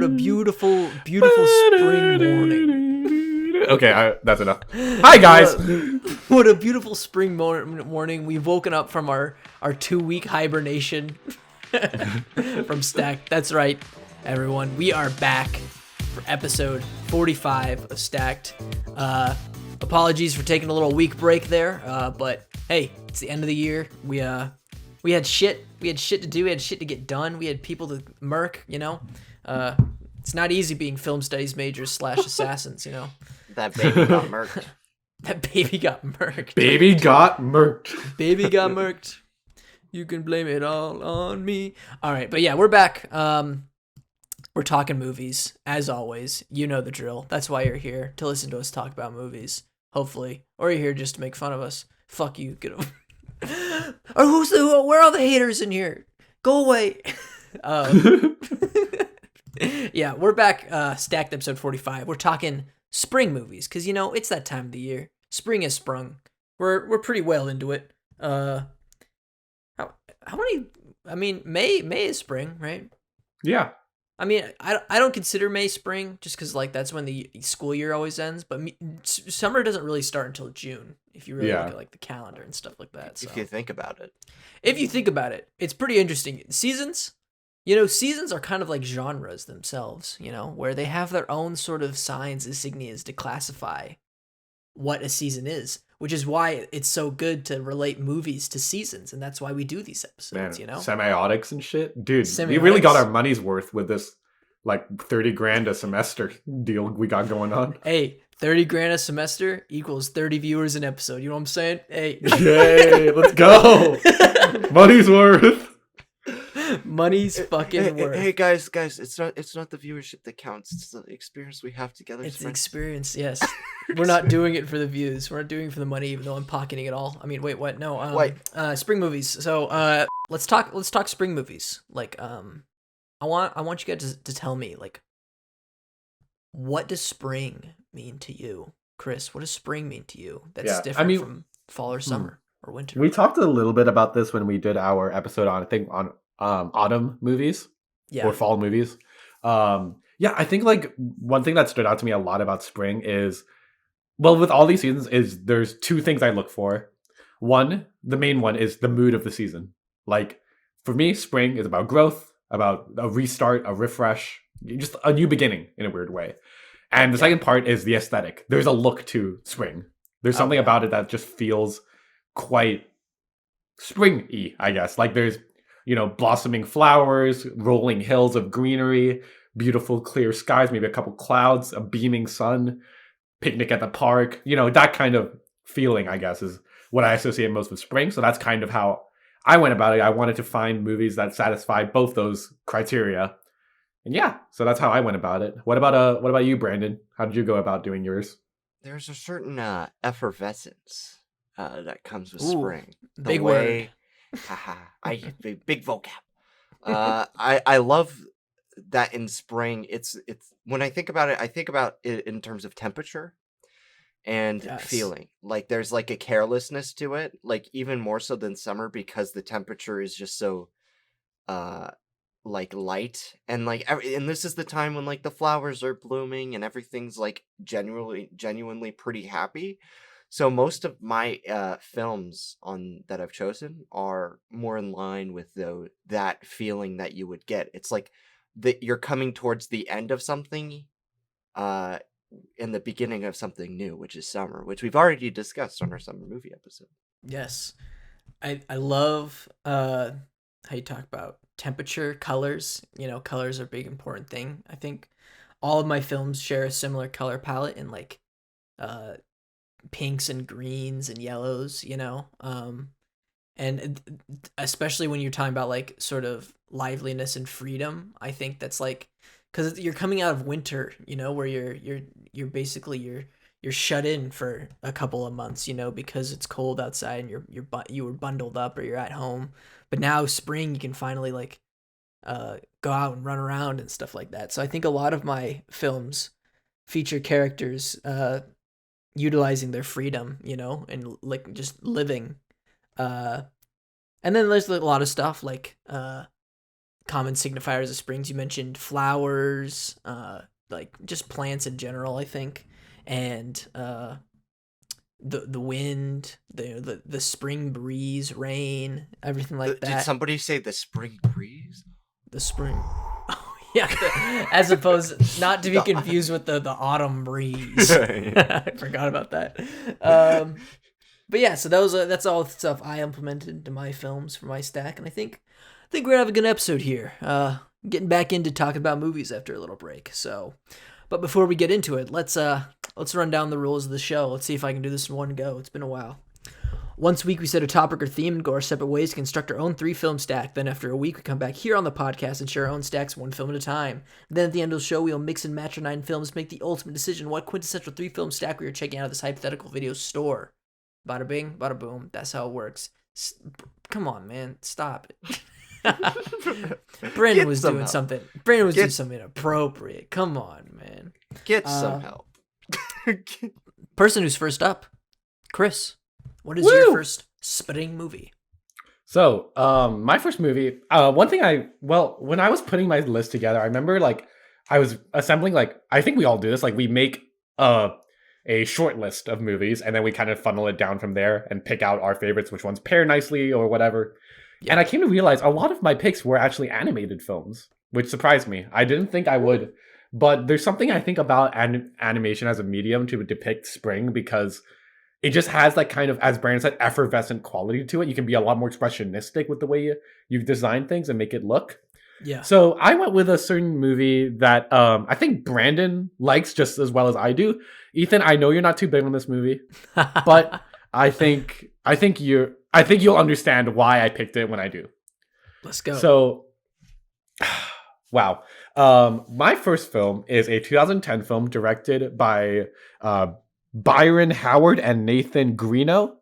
What a beautiful, beautiful spring morning. Okay, that's enough. Hi, guys. What a beautiful spring morning. We've woken up from our 2-week hibernation from Stacked. That's right, everyone. We are back for episode 45 of Stacked. Apologies for taking a little week break there, but hey, it's the end of the year. We had shit. We had shit to do. We had shit to get done. We had people to murk. It's not easy being film studies majors / assassins. That baby got murked. That baby got murked. Baby got murked. Baby got murked. You can blame it all on me. All right, but yeah, we're back. We're talking movies, as always. You know the drill. That's why you're here, to listen to us talk about movies, hopefully. Or you're here just to make fun of us. Fuck you. Get over. Or where are the haters in here? Go away. Yeah, we're back. Stacked episode 45. We're talking spring movies, because it's that time of the year. Spring is sprung. We're pretty well into it. How many? I mean, May is spring, right? Yeah. I mean, I don't consider May spring, just because that's when the school year always ends. But summer doesn't really start until June, if you really look at the calendar and stuff like that. So. If you think about it. If you think about it, it's pretty interesting. Seasons are kind of like genres themselves, where they have their own sort of signs, insignias to classify what a season is, which is why it's so good to relate movies to seasons, and that's why we do these episodes. Semiotics and shit, dude. We really got our money's worth with this, $30,000 a semester deal we got going on. Hey, $30,000 a semester equals 30 viewers an episode. You know what I'm saying? Hey, yay, let's go. Money's worth. Money's fucking worth. Hey guys, it's not the viewership that counts. It's the experience we have together. It's the experience, yes. We're not doing it for the views. We're not doing it for the money, even though I'm pocketing it all. I mean, wait, what? No. Wait. Spring movies. So, let's talk spring movies. I want you guys to tell me, what does spring mean to you, Chris? What does spring mean to you? That's different from fall or summer or winter. We talked a little bit about this when we did our episode on autumn movies or fall movies. I think one thing that stood out to me a lot about spring is, well, with all these seasons, is there's two things I look for. One, the main one, is the mood of the season. For me, spring is about growth, about a restart, a refresh, just a new beginning in a weird way. And the second part is the aesthetic. There's a look to spring. There's something about it that just feels quite spring-y, I guess. There's, blossoming flowers, rolling hills of greenery, beautiful clear skies, maybe a couple clouds, a beaming sun, picnic at the park. That kind of feeling, I guess, is what I associate most with spring. So that's kind of how I went about it. I wanted to find movies that satisfy both those criteria. And so that's how I went about it. What about you, Brandon? How did you go about doing yours? There's a certain effervescence that comes with spring. Big word. Big vocab. I love that in spring. It's when I think about it in terms of temperature and feeling. There's a carelessness to it, even more so than summer, because the temperature is just so light, and and this is the time when the flowers are blooming and everything's genuinely pretty happy. So most of my films that I've chosen are more in line with that feeling that you would get. It's that you're coming towards the end of something, in the beginning of something new, which is summer, which we've already discussed on our summer movie episode. Yes, I love how you talk about temperature, colors. Colors are a big important thing. I think all of my films share a similar color palette in pinks and greens and yellows, and especially when you're talking about sort of liveliness and freedom. I think that's because you're coming out of winter, where you're basically you're shut in for a couple of months, because it's cold outside and you were bundled up or you're at home. But now spring, you can finally go out and run around and stuff like that. So I think a lot of my films feature characters utilizing their freedom, and just living. And then there's a lot of stuff common signifiers of springs. You mentioned flowers, like just plants in general, I think, and the wind, the spring breeze, rain, everything like that. Did somebody say the spring breeze? The spring. Oh yeah, as opposed not to be confused with the autumn breeze. I forgot about that. But yeah, so that's all the stuff I implemented into my films for my stack, and I think we're gonna have a good episode here. Getting back into talking about movies after a little break. So, but before we get into it, let's run down the rules of the show. Let's see if I can do this in one go. It's been a while. Once a week, we set a topic or theme and go our separate ways to construct our own 3-film stack. Then after a week, we come back here on the podcast and share our own stacks one film at a time. Then at the end of the show, we'll mix and match our 9 films to make the ultimate decision what quintessential 3-film stack we are checking out of this hypothetical video store. Bada bing, bada boom. That's how it works. Come on, man. Stop it. Brandon was doing something. Brandon was doing something inappropriate. Come on, man. Get some help. Person who's first up, Chris. What is your first spring movie? So, my first movie, one thing when I was putting my list together, I remember like I was assembling, like, I think we all do this, like we make a short list of movies and then we kind of funnel it down from there and pick out our favorites, which ones pair nicely or whatever. Yeah. And I came to realize a lot of my picks were actually animated films, which surprised me. I didn't think I would, but there's something I think about animation as a medium to depict spring because it just has that kind of, as Brandon said, effervescent quality to it. You can be a lot more expressionistic with the way you design things and make it look. Yeah. So I went with a certain movie that I think Brandon likes just as well as I do. Ethan, I know you're not too big on this movie, but I think you'll understand why I picked it when I do. Let's go. So, wow. My first film is a 2010 film directed by Byron Howard and Nathan Greeno.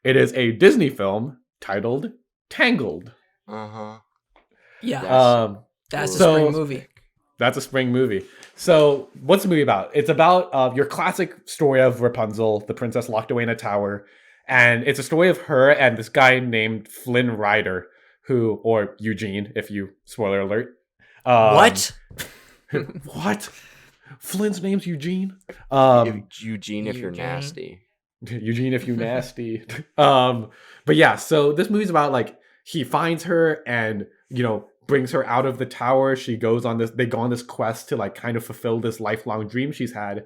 It is a Disney film titled Tangled. Uh-huh. Yeah. That's a spring movie. That's a spring movie. So what's the movie about? It's about your classic story of Rapunzel, the princess locked away in a tower. And it's a story of her and this guy named Flynn Rider, or Eugene, if you, spoiler alert. What? What? Flynn's name's Eugene. Eugene, if you're nasty. Eugene, if you nasty. But yeah, so this movie's about like he finds her and brings her out of the tower. They go on this quest to like kind of fulfill this lifelong dream she's had.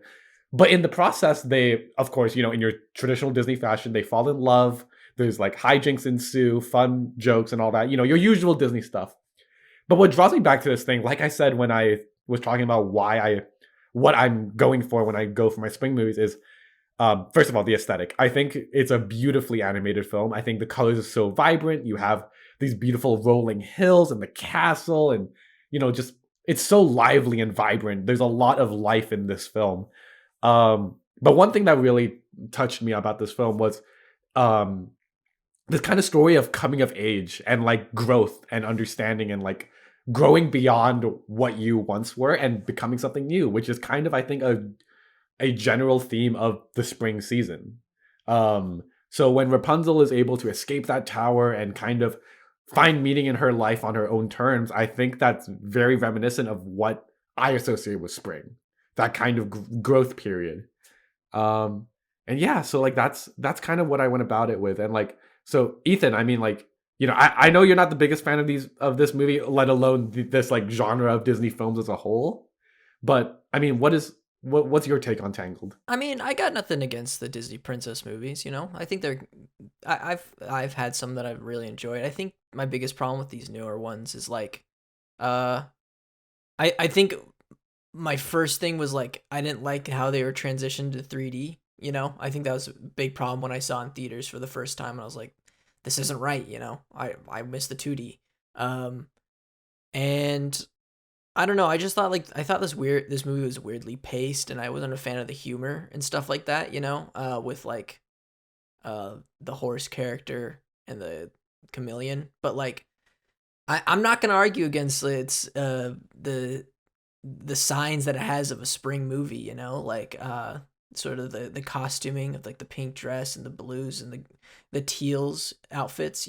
But in the process, they, of course, in your traditional Disney fashion, they fall in love. There's like hijinks ensue, fun jokes and all that, your usual Disney stuff. But what draws me back to this thing, like I said when I was talking about what I'm going for when I go for my spring movies is, first of all, the aesthetic. I think it's a beautifully animated film. I think the colors are so vibrant. You have these beautiful rolling hills and the castle and, just it's so lively and vibrant. There's a lot of life in this film. But one thing that really touched me about this film was this kind of story of coming of age and like growth and understanding and like growing beyond what you once were and becoming something new, which is kind of, I think, a general theme of the spring season. So when Rapunzel is able to escape that tower and kind of find meaning in her life on her own terms, I think that's very reminiscent of what I associate with spring, that kind of growth period. And yeah, so like that's kind of what I went about it with. And like, so Ethan, I mean, like, I know you're not the biggest fan of this movie, let alone this like genre of Disney films as a whole. But I mean, what's your take on Tangled? I mean, I got nothing against the Disney princess movies. I think I've had some that I've really enjoyed. I think my biggest problem with these newer ones is like, I think my first thing was like I didn't like how they were transitioned to 3D. I think that was a big problem when I saw in theaters for the first time, and I was like, this isn't right. I missed the 2D. And I don't know. I just thought I thought this movie was weirdly paced, and I wasn't a fan of the humor and stuff like that. With like the horse character and the chameleon. But like, I'm not gonna argue against its the signs that it has of a spring movie. Sort of the costuming of like the pink dress and the blues and the teals outfits.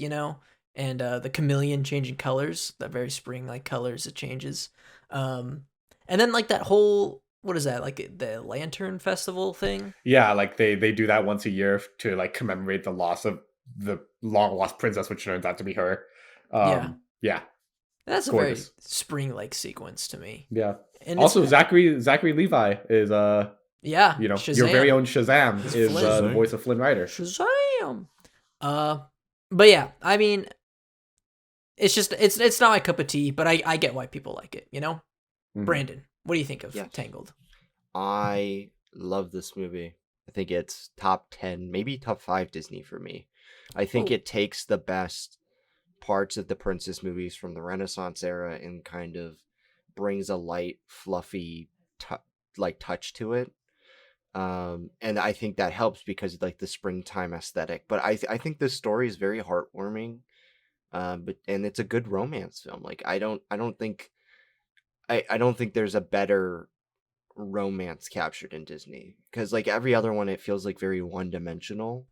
and the chameleon changing colors, that very spring like colors it changes. And then like that whole, what is that, like the Lantern Festival thing? Yeah, like they do that once a year to like commemorate the loss of the long lost princess, which turns out to be her. Yeah, Yeah, that's a very gorgeous. spring like sequence to me. Yeah. And it's Also, Zachary Levi is yeah, your very Shazam. own Shazam It's is Flynn. the voice of Flynn Rider. Shazam. But yeah, I mean, it's just it's not my cup of tea, but I get why people like it. You know, Mhm. Brandon, what do you think of Yes. Tangled? I love this movie. I think it's top 10, maybe top 5 Disney for me. I think Oh. it takes the best parts of the princess movies from the Renaissance era and kind of brings a light, fluffy touch to it. And I think that helps because of, like, the springtime aesthetic. But I think this story is very heartwarming. And it's a good romance film. Like, I don't think there's a better romance captured in Disney, because like every other one it feels like very one-dimensional,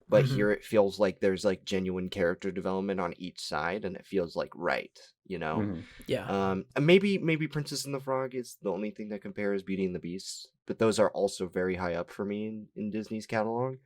but Mhm. here it feels like there's like genuine character development on each side, and it feels like right. Mhm. Yeah. And maybe Princess and the Frog is the only thing that compares Beauty and the Beast, but those are also very high up for me in Disney's catalog.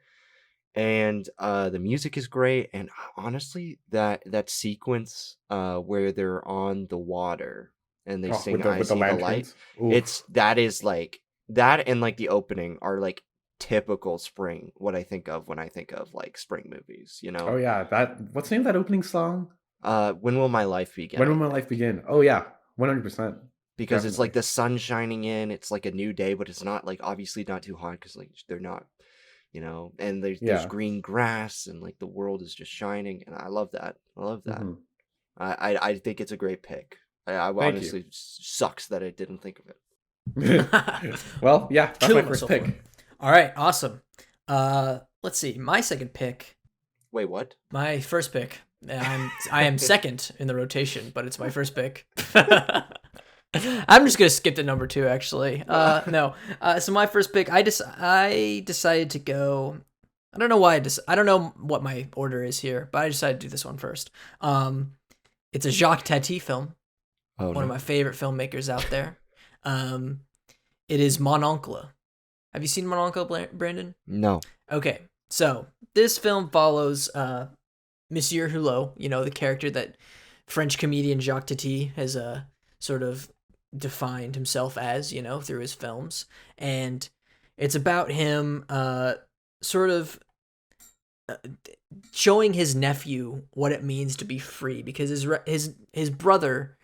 And the music is great, and honestly that sequence where they're on the water and they Oh, sing I with the See the Light, lanterns. Oof. that is like that, and like the opening are like typical spring, what I think of when I think of like spring movies, Oh yeah, what's the name of that opening song? When Will My Life Begin, When I Will My Life think, Begin? Oh yeah, 100%. because it's like Definitely. the sun shining in, it's like a new day, but it's not like obviously not too hot because like they're not, and there's Yeah. green grass, and like the world is just shining, and I love that. I love that. Mhm. I think it's a great pick. I Thank you. honestly sucks that I didn't think of it. Well, yeah, that's my Killing first myself for it. pick. All right, awesome. Let's see. My second pick. Wait, what? My first pick. I am second in the rotation, but it's my first pick. I'm just gonna skip to number 2, actually. No. So my first pick, I decided to go. I don't know why I don't know what my order is here, but I decided to do this one first. It's a Jacques Tati film, Oh one of no. my favorite filmmakers out there. It is Monongla. Have you seen Monongla, Brandon? No. Okay, so this film follows Monsieur Hulot, the character that French comedian Jacques Tati has sort of defined himself as, through his films. And it's about him sort of showing his nephew what it means to be free, because his brother,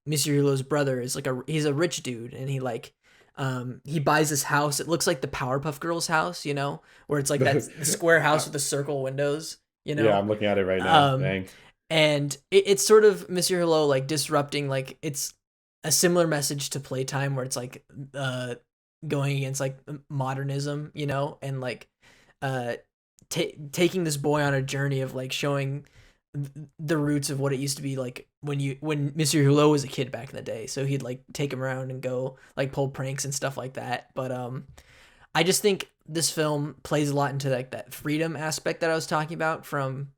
Monsieur Hulot's brother, is he's a rich dude, and he buys this house. It looks like the Powerpuff Girls house, where it's like that square house with the circle windows, Yeah, I'm looking at it right now. Dang. And it's sort of Monsieur Hulot like disrupting, like it's a similar message to Playtime, where it's like going against like modernism, and like taking this boy on a journey of like showing the roots of what it used to be like when Monsieur Hulot was a kid back in the day. So he'd like take him around and go like pull pranks and stuff like that. But I just think this film plays a lot into like that freedom aspect that I was talking about from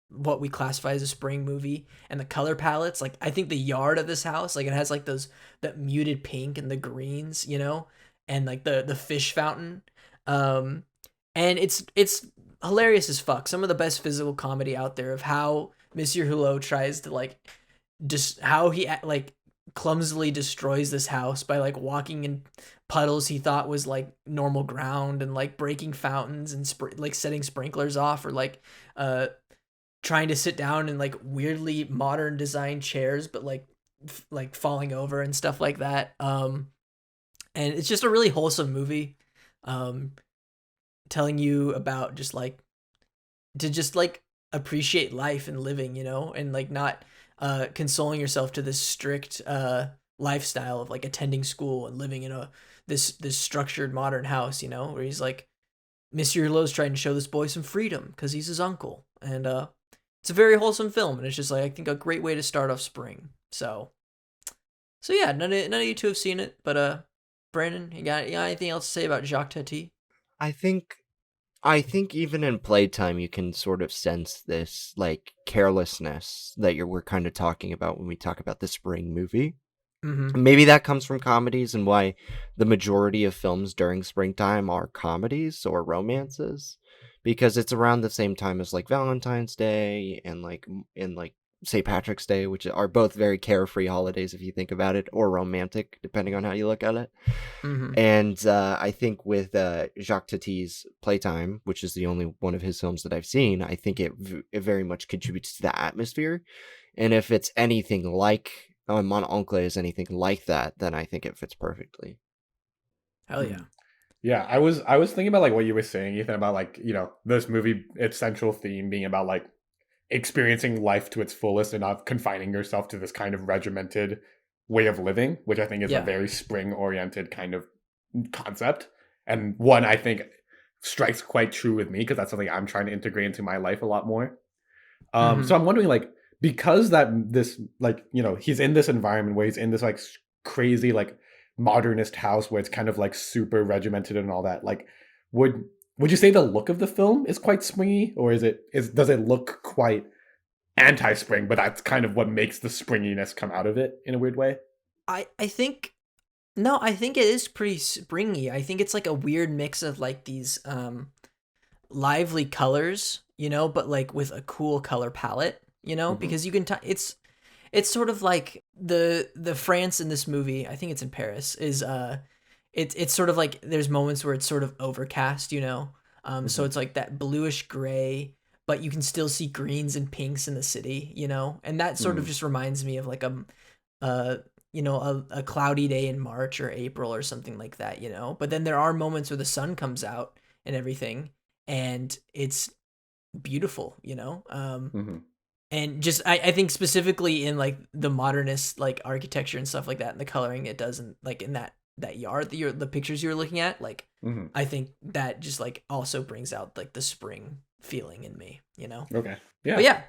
what we classify as a spring movie, and the color palettes. Like I think the yard of this house, like it has like that muted pink and the greens, and like the fish fountain. And it's hilarious as fuck. Some of the best physical comedy out there of how Monsieur Hulot tries to like just how he like clumsily destroys this house by like walking in puddles he thought was like normal ground, and like breaking fountains and like setting sprinklers off, or like trying to sit down in like weirdly modern design chairs, but like falling over and stuff like that. And it's just a really wholesome movie, telling you about just like to just like appreciate life and living, and like not consoling yourself to this strict lifestyle of like attending school and living in this structured modern house, where he's like Monsieur Hulot's trying to show this boy some freedom because he's his uncle. And it's a very wholesome film, and it's just like I think a great way to start off spring. So yeah, none of you two have seen it, but Brandon, you got anything else to say about Jacques Tati? I think I think even in playtime, you can sort of sense this like carelessness that we're kind of talking about when we talk about the Spring movie. Mm-hmm. Maybe that comes from comedies and why the majority of films during springtime are comedies or romances, because it's around the same time as like Valentine's Day and like St. Patrick's Day, which are both very carefree holidays if you think about it, or romantic depending on how you look at it. Mm-hmm. And I think with Jacques Tati's Playtime, which is the only one of his films that I've seen, I think it very much contributes to the atmosphere. And if it's anything like Monongla is anything like that, then I think it fits perfectly. Hell yeah. Yeah, I was thinking about like what you were saying, Ethan, about like, this movie, its central theme being about like experiencing life to its fullest and not confining yourself to this kind of regimented way of living, which I think is a very spring oriented kind of concept. And one I think strikes quite true with me because that's something I'm trying to integrate into my life a lot more. So I'm wondering, like, because he's in this environment where he's in this like crazy like modernist house where it's kind of like super regimented and all that, like would you say the look of the film is quite springy, or does it look quite anti-spring, but that's kind of what makes the springiness come out of it in a weird way? I think no, I think it is pretty springy. I think it's like a weird mix of like these lively colors, but like with a cool color palette, because you can it's sort of like the France in this movie, I think it's in Paris, is it's sort of like there's moments where it's sort of overcast, so it's like that bluish gray, but you can still see greens and pinks in the city, and that sort of just reminds me of like a cloudy day in March or April or something like that, but then there are moments where the sun comes out and everything, and it's beautiful, and just I think specifically in like the modernist like architecture and stuff like that, and the coloring it does, and like in that yard that the pictures you were looking at, like I think that just like also brings out like the spring feeling in me, Okay, yeah, but yeah.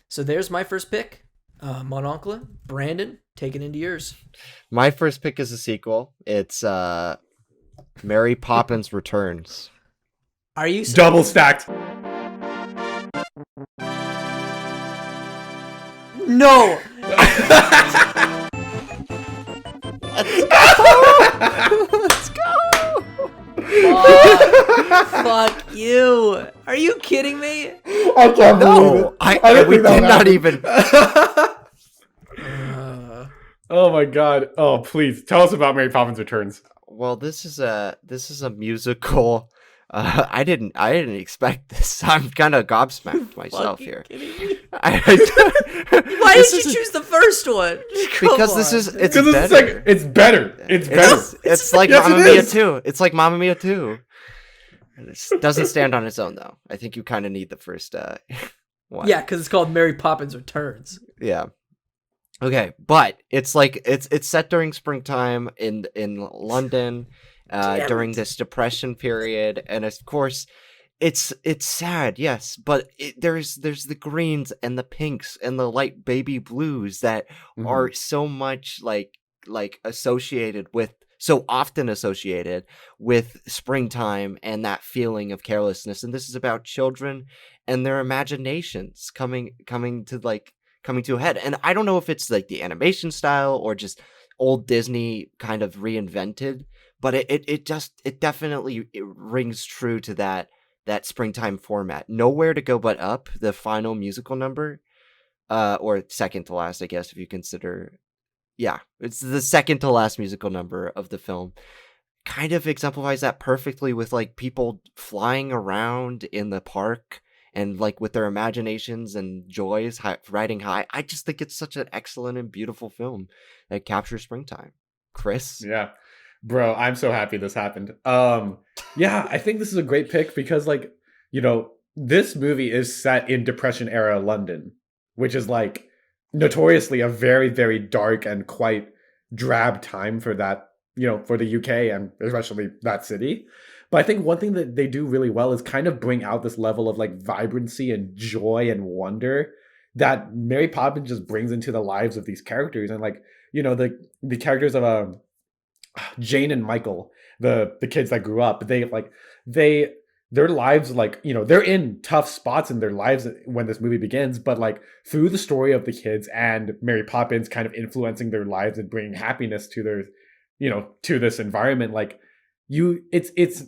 So there's my first pick, Monongla. Brandon, take it into yours. My first pick is a sequel. It's Mary Poppins Returns. Are you double stacked? No. Let's go. Fuck you. Are you kidding me? I can't believe it. We did not even. Oh my god. Oh, please tell us about Mary Poppins Returns. Well, this is a musical. I didn't expect this. I'm kind of gobsmacked myself here. Why did you choose the first one? Because it's better. It's like Mamma Mia 2. It's like Mamma Mia 2. It doesn't stand on its own though. I think you kind of need the first one. Yeah, because it's called Mary Poppins Returns. Yeah. Okay, but it's like it's set during springtime in London. During this depression period, and of course it's sad, yes, but there's the greens and the pinks and the light baby blues that are so much like so often associated with springtime and that feeling of carelessness. And this is about children and their imaginations coming to a head. And I don't know if it's like the animation style or just old Disney kind of reinvented, but it definitely rings true to that springtime format. Nowhere to Go But Up, the final musical number, or second to last, I guess, if you consider. Yeah, it's the second to last musical number of the film. Kind of exemplifies that perfectly with like people flying around in the park and like with their imaginations and joys riding high. I just think it's such an excellent and beautiful film that captures springtime. Chris? Yeah. Bro, I'm so happy this happened. Yeah, I think this is a great pick because, like, this movie is set in Depression era London, which is like notoriously a very, very dark and quite drab time for that, for the UK and especially that city. But I think one thing that they do really well is kind of bring out this level of like vibrancy and joy and wonder that Mary Poppins just brings into the lives of these characters. And like, the characters of Jane and Michael, the kids that grew up, they their lives, like, you know, they're in tough spots in their lives when this movie begins, but like through the story of the kids and Mary Poppins kind of influencing their lives and bringing happiness to their, you know, to this environment, like it's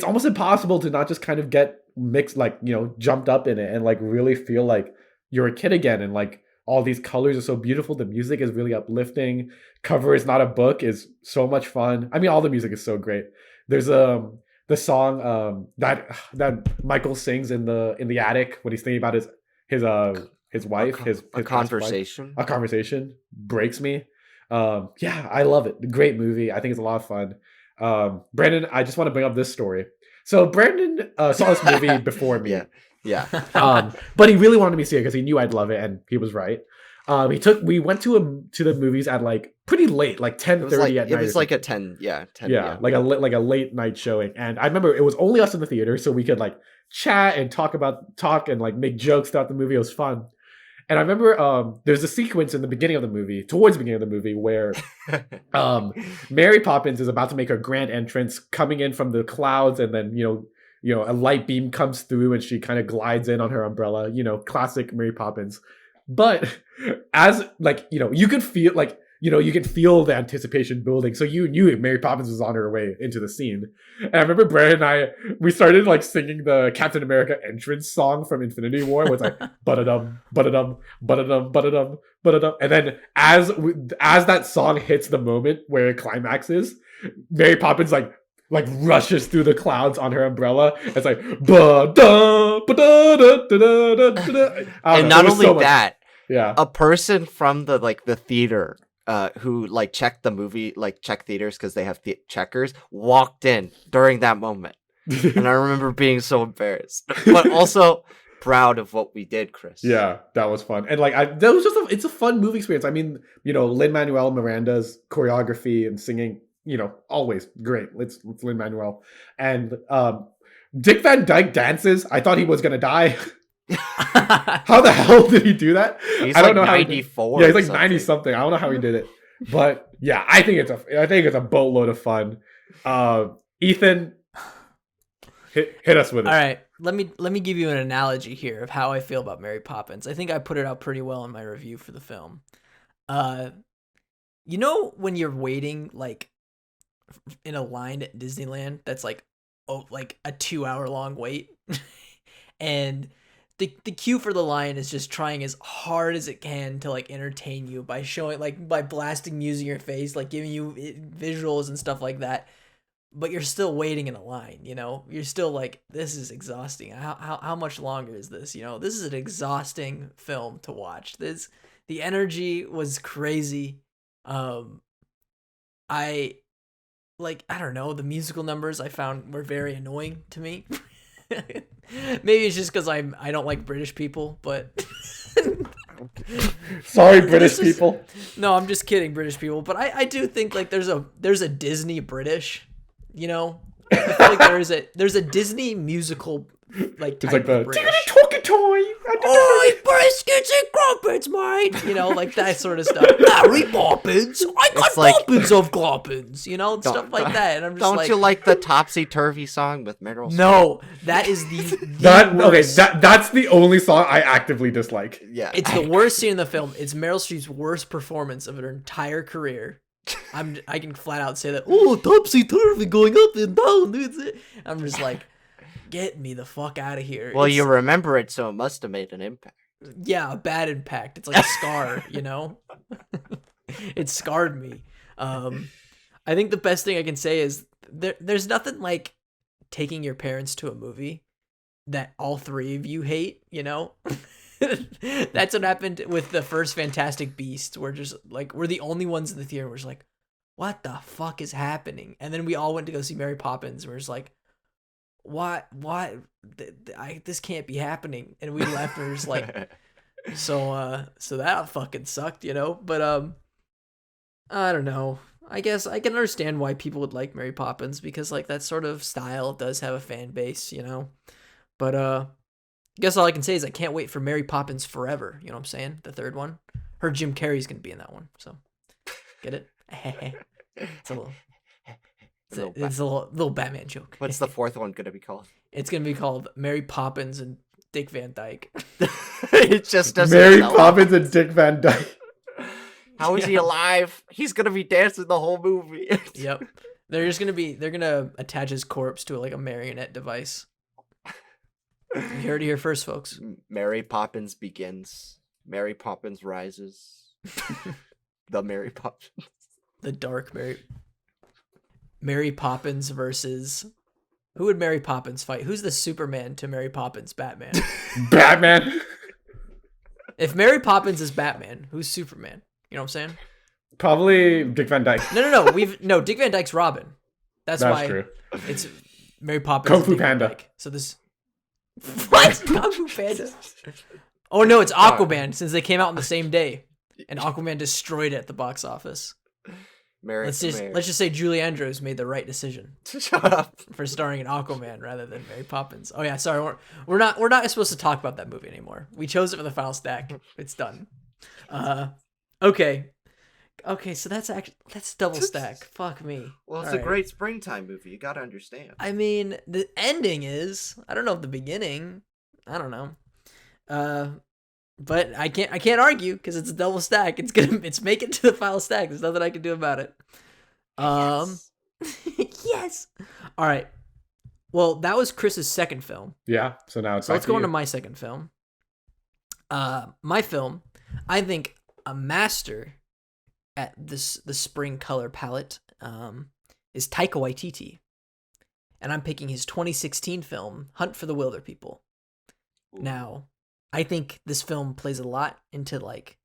almost impossible to not just kind of get mixed, like, you know, jumped up in it and like really feel like you're a kid again. And like all these colors are so beautiful. The music is really uplifting. Cover is not a book is so much fun. I mean, all the music is so great. There's the song that Michael sings in the attic when he's thinking about his wife, his conversation. Wife. A conversation breaks me. Yeah, I love it. Great movie. I think it's a lot of fun. Brandon, I just want to bring up this story. So Brandon saw this movie before me. Yeah. But he really wanted me to see it because he knew I'd love it, and he was right. We went to the movies at like pretty late, like 10:30 at night. It was like a 10, 10. Yeah, like a late night showing. And I remember it was only us in the theater, so we could like chat and talk and like make jokes throughout the movie. It was fun. And I remember there's a sequence in the beginning of the movie, towards the beginning of the movie, where Mary Poppins is about to make her grand entrance, coming in from the clouds, and then you know a light beam comes through, and she kind of glides in on her umbrella. You know, classic Mary Poppins. But as like, you know, you could feel like, you know, you can feel the anticipation building. So you knew Mary Poppins was on her way into the scene. And I remember Brad and we started like singing the Captain America entrance song from Infinity War, where it's like, ba-da-dum, ba-da-dum, ba-da-dum, ba-da-dum, ba-da-dum. And then as that song hits the moment where it climaxes, Mary Poppins like rushes through the clouds on her umbrella. It's like ba-da, ba-da, da, da, da, da, da. And not only that, yeah, a person from the theater who like checked the movie, like check theaters because they have checkers, walked in during that moment. And I remember being so embarrassed, but also proud of what we did, Chris. Yeah, that was fun. And like that was just it's a fun movie experience. I mean, you know, Lin-Manuel Miranda's choreography and singing, you know, always great. It's Lin-Manuel. And Dick Van Dyke dances. I thought he was gonna die. How the hell did he do that? He's I don't like know 94. Yeah, he's like 90 something. I don't know how he did it. But yeah, I think it's a boatload of fun. Ethan, hit us with it. All right. Let me give you an analogy here of how I feel about Mary Poppins. I think I put it out pretty well in my review for the film. You know when you're waiting like in a line at Disneyland that's like like a 2-hour long wait, and the queue for the line is just trying as hard as it can to like entertain you by showing by blasting music in your face, like giving you visuals and stuff like that. But you're still waiting in a line, you know? You're still like, this is exhausting. How much longer is this? You know, this is an exhausting film to watch. The energy was crazy. I don't know, the musical numbers I found were very annoying to me. Maybe it's just because I don't like British people, but sorry, British people. No, I'm just kidding, British people. But I do think like there's a Disney British, you know. I feel like there's a Disney musical like type it's like of British. Talkie toy. Oh, briskets and crumpets, mate. You know, like that sort of stuff. Mary Poppins. I got Poppins of Gloppins. You know, stuff like that. And I'm just don't you like the Topsy Turvy song with Meryl Streep? No, that is that's the only song I actively dislike. Yeah, it's the worst scene in the film. It's Meryl Streep's worst performance of her entire career. I can flat out say that. Oh, Topsy Turvy going up and down. I'm just like, get me the fuck out of here. Well, you remember it, so it must have made an impact. Yeah, a bad impact. It's like a scar, you know? It scarred me. I think the best thing I can say is there's nothing like taking your parents to a movie that all three of you hate, you know? That's what happened with the first Fantastic Beasts. We're just like, we're the only ones in the theater. We're just like, what the fuck is happening? And then we all went to go see Mary Poppins. And we're just like, what? This can't be happening. And we left. And we're just like, so that fucking sucked, you know. But I don't know. I guess I can understand why people would like Mary Poppins because like that sort of style does have a fan base, you know. But I guess all I can say is I can't wait for Mary Poppins Forever. You know what I'm saying? The third one. Her Jim Carrey's gonna be in that one. So get it? It's It's a little Batman joke. What's the fourth one gonna be called? It's gonna be called Mary Poppins and Dick Van Dyke. It just doesn't. Mary Poppins and Dick Van Dyke. How is he alive? He's gonna be dancing the whole movie. Yep. They're gonna attach his corpse to like a marionette device. You heard it here first, folks. Mary Poppins begins. Mary Poppins rises. The Mary Poppins. The dark Mary Poppins versus... Who would Mary Poppins fight? Who's the Superman to Mary Poppins Batman? Batman. If Mary Poppins is Batman, who's Superman? You know what I'm saying? Probably Dick Van Dyke. No. Dick Van Dyke's Robin. That's why true. It's Mary Poppins. Kung Fu Dick Panda. Van Dyke. So this. What? Kung Fu Panda. Oh no, it's Aquaman since they came out on the same day, and Aquaman destroyed it at the box office. Let's just say Julie Andrews made the right decision. Shut up. For starring in Aquaman rather than Mary Poppins. Oh yeah, sorry, we're not supposed to talk about that movie anymore. We chose it for the final stack. It's done. Okay, so that's double stack. Fuck me. Well, it's a great springtime movie. You gotta understand. I mean, the ending is. I don't know if the beginning. I don't know. But I can't argue because it's a double stack. It's making to the final stack. There's nothing I can do about it. Yes. Yes. All right. Well, that was Chris's second film. Yeah. So now let's go on to my second film. My film, I think a master at the spring color palette is Taika Waititi. And I'm picking his 2016 film, Hunt for the Wilder People. Ooh. Now, I think this film plays a lot into like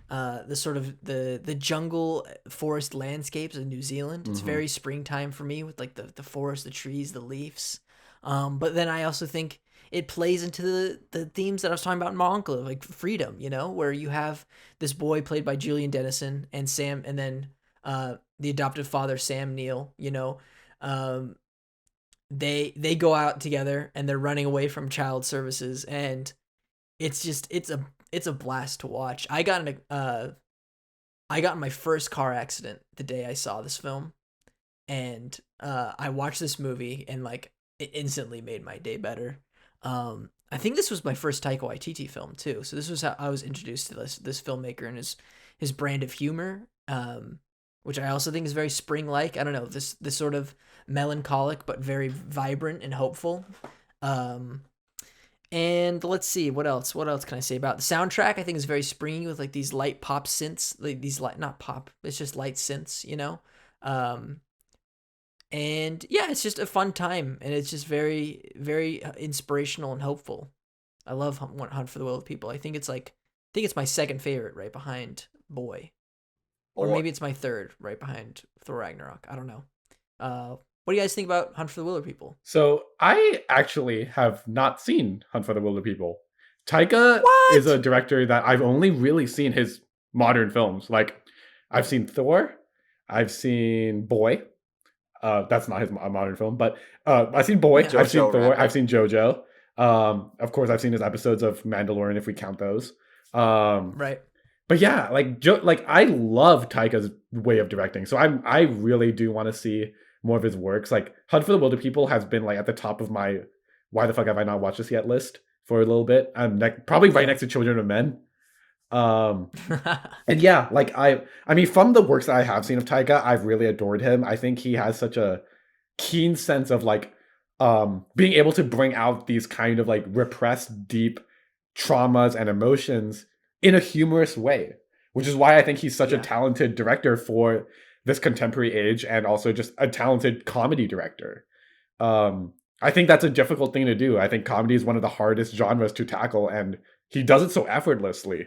the sort of the jungle forest landscapes of New Zealand. It's very springtime for me with like the forest, the trees, the leaves. But then I also think it plays into the themes that I was talking about in Monongla, like freedom, you know, where you have this boy played by Julian Dennison and Sam, and then the adoptive father, Sam Neill, you know, they go out together and they're running away from child services, and it's a blast to watch. I got in my first car accident the day I saw this film, and I watched this movie and like it instantly made my day better. I think this was my first Taika Waititi film too, so this was how I was introduced to this filmmaker and his brand of humor, which I also think is very spring-like. I don't know, this sort of melancholic but very vibrant and hopeful. And let's see, what else can I say about the soundtrack? I think is very springy with like these light pop synths, like these not pop, it's just light synths, you know. And yeah, it's just a fun time, and it's just very, very inspirational and hopeful. I love Hunt for the Wilder People. I think it's my second favorite, right behind Boy, or maybe it's my third, right behind Thor Ragnarok. I don't know. What do you guys think about Hunt for the Wilder People? So I actually have not seen Hunt for the Wilder People. Taika is a director that I've only really seen his modern films. Like, I've seen Thor, I've seen Boy. That's not his modern film, but I've seen Boy, I've seen Thor, Rabbit. I've seen JoJo. Of course, I've seen his episodes of Mandalorian, if we count those. Right. But yeah, like I love Taika's way of directing. So I really do want to see more of his works. Like Hunt for the Wilder People has been like at the top of my why the fuck have I not watched this yet list for a little bit. I'm probably right next to Children of Men. And yeah, like I mean, from the works that I have seen of Taika, I've really adored him. I think he has such a keen sense of like being able to bring out these kind of like repressed deep traumas and emotions in a humorous way, which is why I think he's such a talented director for this contemporary age, and also just a talented comedy director. I think that's a difficult thing to do. I think comedy is one of the hardest genres to tackle, and he does it so effortlessly.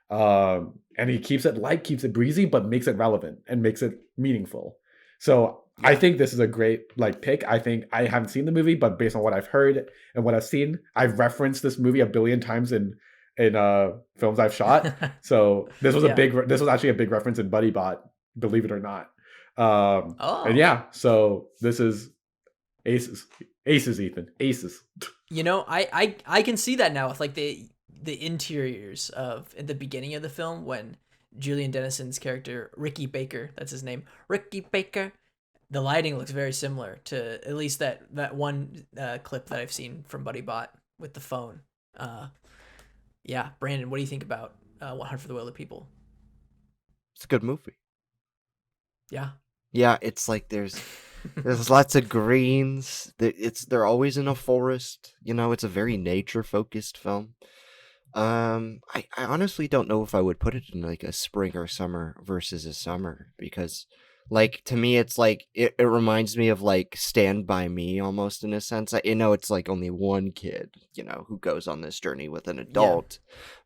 And he keeps it light, keeps it breezy, but makes it relevant and makes it meaningful. So I think this is a great like pick. I think I haven't seen the movie, but based on what I've heard and what I've seen, I've referenced this movie a billion times in films I've shot. So this was this was actually a big reference in Buddy Bot, believe it or not. And yeah, so this is aces, Ethan, aces. You know, I can see that now with like the interiors of at the beginning of the film when Julian Dennison's character Ricky Baker, that's his name, Ricky Baker, the lighting looks very similar to at least that one clip that I've seen from Buddy Bot with the phone. Yeah, Brandon, what do you think about 100 for the Wilder People? It's a good movie. Yeah. Yeah, it's like there's lots of greens. They're always in a forest. It's a very nature focused film. I honestly don't know if I would put it in like a spring or summer versus a summer, because like to me it's like it reminds me of like Stand By Me almost, in a sense. It's like only one kid, who goes on this journey with an adult,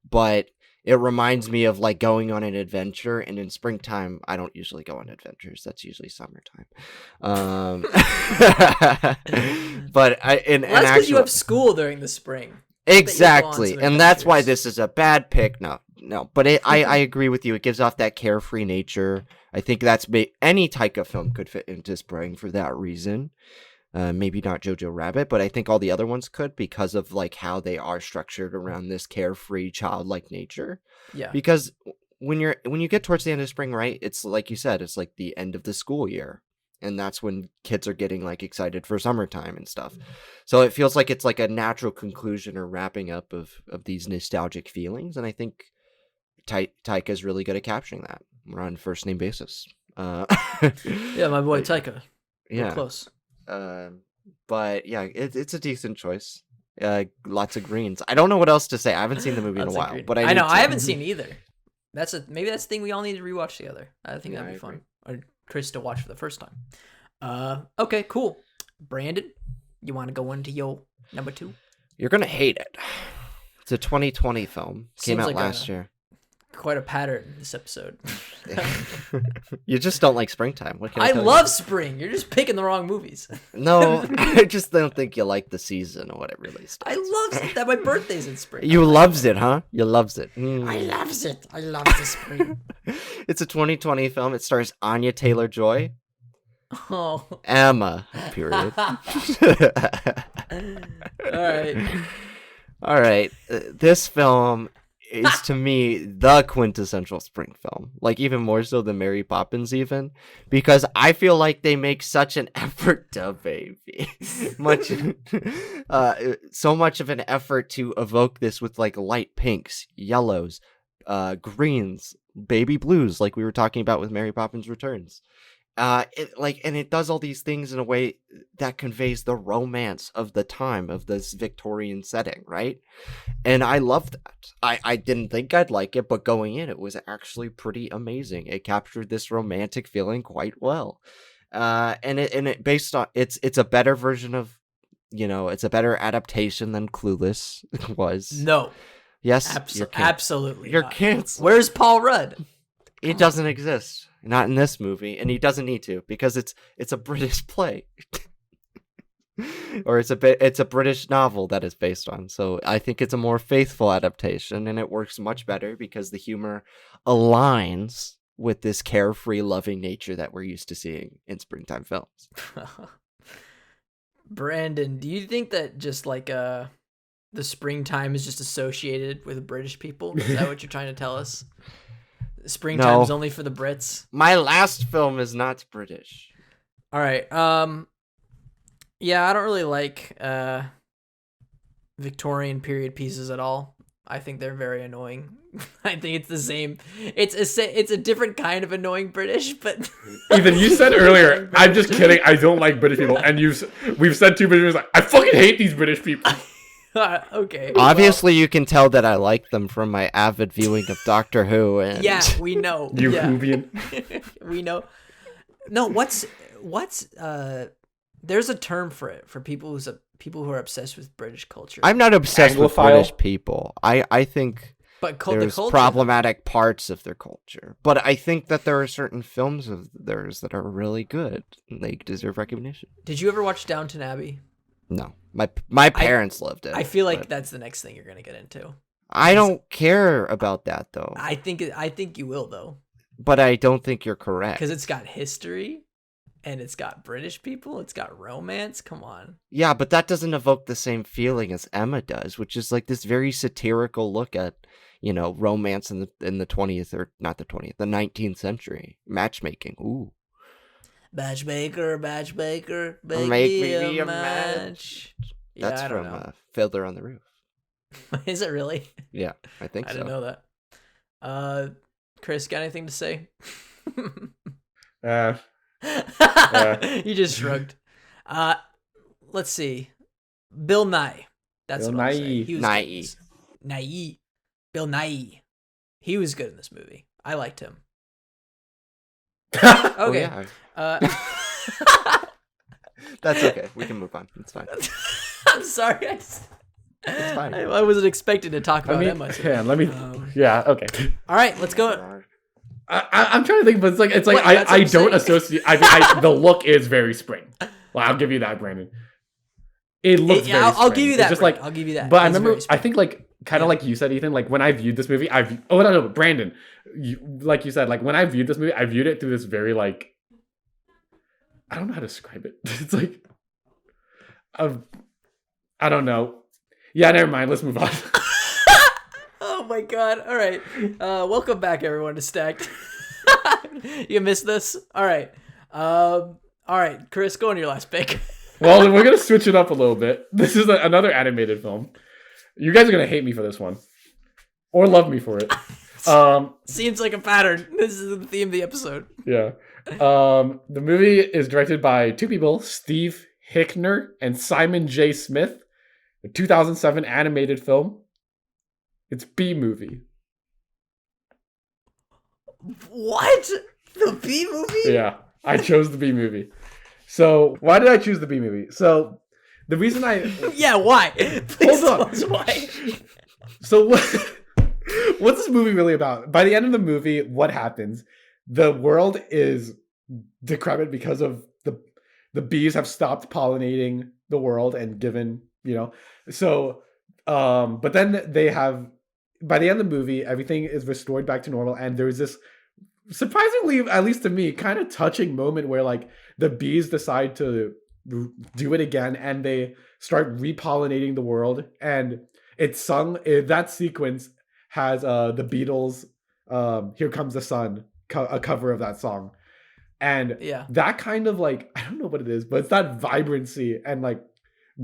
but it reminds me of like going on an adventure, and in springtime I don't usually go on adventures. That's usually summertime. But that's because you have school during the spring. Exactly, and that's why this is a bad pick. No, but I agree with you. It gives off that carefree nature. I think that's any type of film could fit into spring for that reason. Maybe not Jojo Rabbit, but I think all the other ones could, because of like how they are structured around this carefree, childlike nature. Yeah. Because when you get towards the end of spring, right? It's like you said, it's like the end of the school year. And that's when kids are getting like excited for summertime and stuff. So it feels like it's like a natural conclusion or wrapping up of these nostalgic feelings. And I think Taika is really good at capturing that. We're on first name basis. Yeah, my boy Taika. Yeah. We're close. But yeah, it's a decent choice. Lots of greens. I don't know what else to say. I haven't seen the movie in a while, but I know I haven't seen either. Maybe that's the thing we all need to rewatch together. I think that'd be fun. Or Chris to watch for the first time. Okay, cool. Brandon, you want to go into your number 2? You're gonna hate it. It's a 2020 film. Came out last year. Quite a pattern this episode. You just don't like springtime. What can I love spring. You're just picking the wrong movies. No, I just don't think you like the season or what it released. I loves it that my birthday's in spring. You loves it, huh? You loves it. I loves it. I love the spring. It's a 2020 film. It stars Anya Taylor-Joy. Oh. Emma, period. All right. This film is to me the quintessential spring film, like even more so than Mary Poppins, even because I feel like they make such an effort to so much of an effort to evoke this with like light pinks, yellows, greens, baby blues, like we were talking about with Mary Poppins Returns. And it does all these things in a way that conveys the romance of the time of this Victorian setting, right? And I love that. I didn't think I'd like it, but going in, it was actually pretty amazing. It captured this romantic feeling quite well. And it based on it's a better version of, it's a better adaptation than Clueless was. No. Yes, absolutely. You're canceled. Where's Paul Rudd? It doesn't exist. Not in this movie, and he doesn't need to, because it's a British play. Or it's a British novel that it's based on. So I think it's a more faithful adaptation, and it works much better because the humor aligns with this carefree, loving nature that we're used to seeing in springtime films. Brandon, do you think that just like the springtime is just associated with British people? Is that what you're trying to tell us? Springtime is only for the Brits. My last film is not British. All right. Yeah, I don't really like Victorian period pieces at all. I think they're very annoying. I think it's the same. It's a different kind of annoying British, but even you said earlier, I'm just kidding. I don't like British people, and we've said 2 British people like I fucking hate these British people. Okay. Obviously, you can tell that I like them from my avid viewing of Doctor Who. And... Yeah, we know. You Whovian. We know. No, what's there's a term for it for people who are obsessed with British culture. I'm not obsessed with British people. I think there's problematic parts of their culture, but I think that there are certain films of theirs that are really good. And they deserve recognition. Did you ever watch Downton Abbey? No, my parents loved it. I feel like that's the next thing you're gonna get into. I don't care about that though. I think you will though. But I don't think you're correct. Because it's got history, and it's got British people. It's got romance. Come on. Yeah, but that doesn't evoke the same feeling as Emma does, which is like this very satirical look at romance in the 20th or not the 20th, the 19th century matchmaking. Ooh. Matchmaker, make Make me me a a match. Yeah, That's I don't from know. Fiddler on the Roof. Is it really? Yeah, I think I so. didn't know that. Chris, got anything to say? You just shrugged. Let's see. Bill Nye. That's Bill what I'm saying. He was Nye. good in this. Nye. Bill Nye. He was good in this movie. I liked him. Okay. Oh, yeah. That's okay. We can move on. It's fine. I'm sorry. It's fine. I wasn't expecting to talk about Emma. Yeah. Okay. All right, let's go. I'm trying to think, but it's like I don't associate. The look is very spring. Well, I'll give you that, Brandon. It looks very. I'll give you that. Just I'll give you that. But I remember, I think kind of like you said, Ethan. Like when I viewed this movie, Brandon. Like you said, like when I viewed this movie, I viewed it through this very like. I don't know how to describe it. It's like, I don't know. Yeah, never mind. Let's move on. Oh my god. All right. Welcome back, everyone, to Stacked. You missed this? All right. All right, Chris, go on your last pick. Well, then we're going to switch it up a little bit. This is another animated film. You guys are going to hate me for this one. Or love me for it. Seems like a pattern. This is the theme of the episode. Yeah. The movie is directed by two people, Steve Hickner and Simon J. Smith. A 2007 animated film. It's B Movie. What? The B Movie? Yeah, I chose the B Movie. So, why did I choose the B Movie? So, the reason Yeah, why? Please hold on. tell us why. So, what's this movie really about? By the end of the movie, what happens? The world is decrepit because of the bees have stopped pollinating the world and given, so, but then they have, by the end of the movie, everything is restored back to normal. And there's this surprisingly, at least to me, kind of touching moment where like the bees decide to do it again and they start repollinating the world. And it's sung, that sequence has the Beatles, Here Comes the Sun, a cover of that song. And that kind of like, I don't know what it is, but it's that vibrancy and like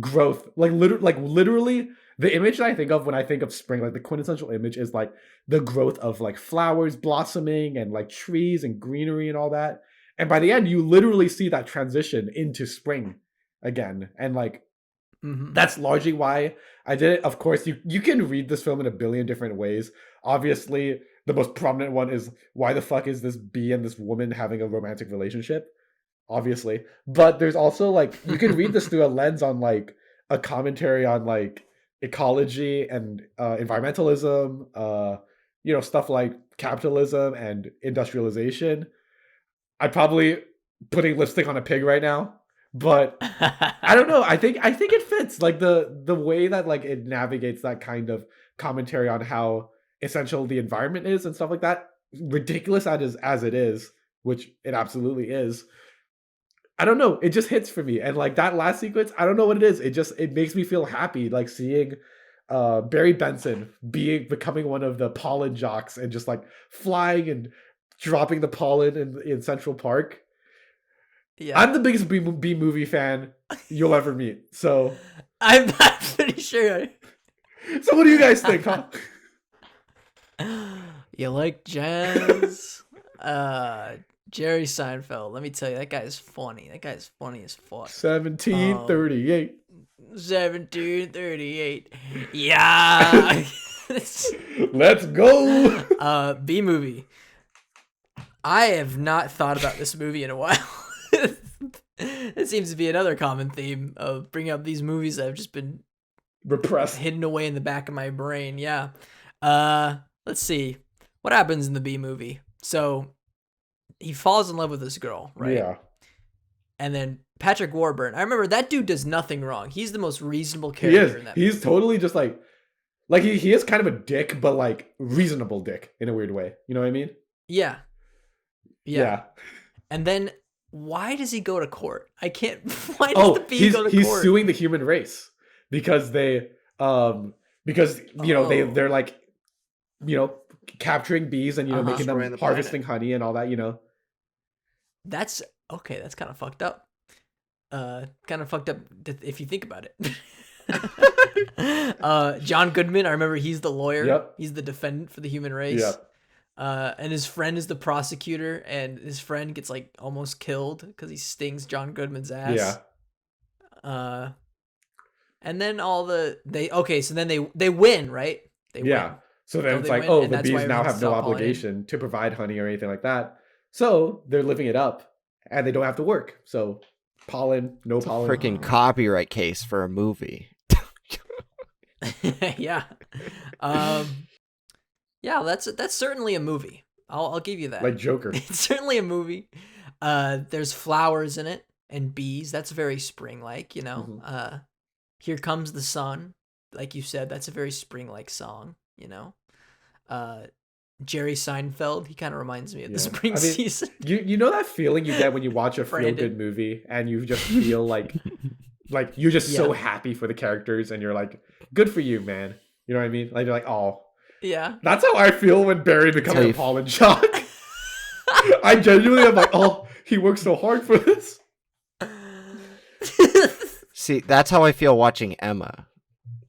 growth, like literally the image that I think of when I think of spring, like the quintessential image is like the growth of like flowers blossoming and like trees and greenery and all that. And by the end, you literally see that transition into spring again. And like, that's largely why I did it. Of course, you can read this film in a billion different ways. Obviously, the most prominent one is, why the fuck is this bee and this woman having a romantic relationship? Obviously. But there's also like, you can read this through a lens on like a commentary on like ecology and environmentalism, stuff like capitalism and industrialization. I'm probably putting lipstick on a pig right now, but I don't know. I think it fits like the way that like it navigates that kind of commentary on how essential the environment is and stuff like that. Ridiculous as it is, which it absolutely is. I don't know. It just hits for me. And like that last sequence, I don't know what it is. It makes me feel happy. Like seeing Barry Benson becoming one of the pollen jocks and just like flying and dropping the pollen in Central Park. Yeah. I'm the biggest B movie fan you'll ever meet. So I'm pretty sure. So what do you guys think, huh? You like jazz? Jerry Seinfeld. Let me tell you, that guy's funny. That guy's funny as fuck. 1738. 1738. Yeah. Let's go. B movie. I have not thought about this movie in a while. It seems to be another common theme of bringing up these movies that have just been repressed, hidden away in the back of my brain. Yeah. Let's see. What happens in the B movie? So he falls in love with this girl, right? Yeah. And then Patrick Warburton. I remember that dude does nothing wrong. He's the most reasonable character in that movie. He's totally just like he is kind of a dick, but like reasonable dick in a weird way. You know what I mean? Yeah. And then why does he go to court? I can't. Why does the bee go to court? He's suing the human race because they're like, capturing bees and making them harvesting honey and all that. That's Okay, that's kind of fucked up. Kind of fucked up if you think about it. John Goodman, I remember he's the lawyer. Yep. He's the defendant for the human race. Yep. And his friend is the prosecutor, and his friend gets like almost killed because he stings John Goodman's ass. Yeah. And then so then they win, right? They win. So then it's like, the bees now have no obligation to provide honey or anything like that. So they're living it up, and they don't have to work. So pollen, no pollen. Freaking copyright case for a movie. Yeah. Yeah, that's certainly a movie. I'll give you that. Like Joker. It's certainly a movie. There's flowers in it and bees. That's very spring-like, you know. Mm-hmm. Here Comes the Sun, like you said, that's a very spring-like song, you know. Jerry Seinfeld, he kind of reminds me of the spring season. You know that feeling you get when you watch a feel-good movie and you just feel like you're just so happy for the characters and you're like, good for you, man. You know what I mean? Like you're like, oh. Yeah. That's how I feel when Barry becomes a pollen shock. I genuinely am like, oh, he worked so hard for this. See, that's how I feel watching Emma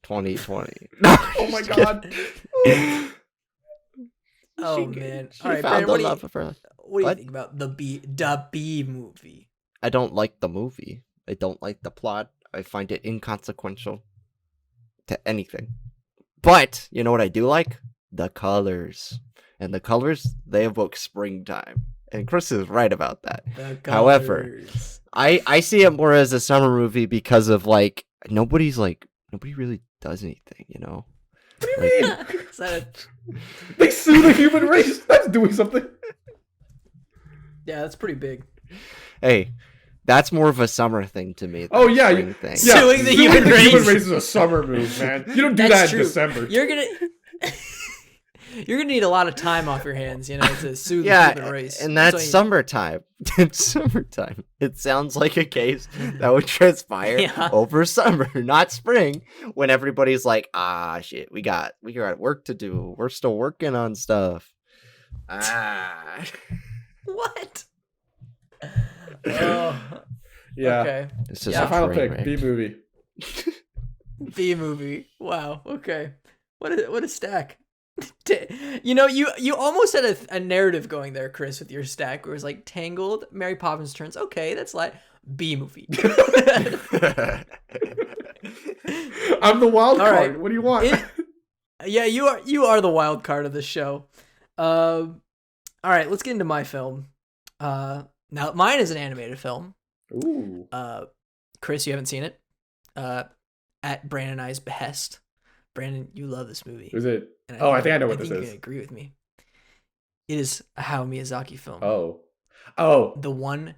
2020. Oh my god. Oh man. All right, Brandon, what do you think about the Bee movie? I don't like the movie. I don't like the plot. I find it inconsequential to anything. But you know what I do like? The colors. And the colors, they evoke springtime. And Chris is right about that. However, I see it more as a summer movie because of like nobody really does anything, you know? What do you mean? They sue the human race. That's doing something. Yeah, that's pretty big. Hey, that's more of a summer thing to me. Oh yeah, thing. Yeah. Suing the human race. Human race is a summer move, man. You don't do that in December. You're gonna need a lot of time off your hands, you know, to sue the human race. And that's summertime. It's summertime. It sounds like a case that would transpire over summer, not spring, when everybody's like, shit, we got work to do. We're still working on stuff. What? Yeah. Okay. This is my final pick. B movie. B movie. Wow. Okay. What a stack. You know, you almost had a narrative going there, Chris, with your stack where it was like Tangled, Mary Poppins Returns. Okay, that's like B movie. I'm the wild card. Right. What do you want? Yeah, you are the wild card of the show. All right, let's get into my film. Now mine is an animated film. Ooh. Chris, you haven't seen it. At Brandon and I's behest. Brandon, you love this movie. Is it? I think I know what this is. You can agree with me. It is a Hayao Miyazaki film. Oh. The one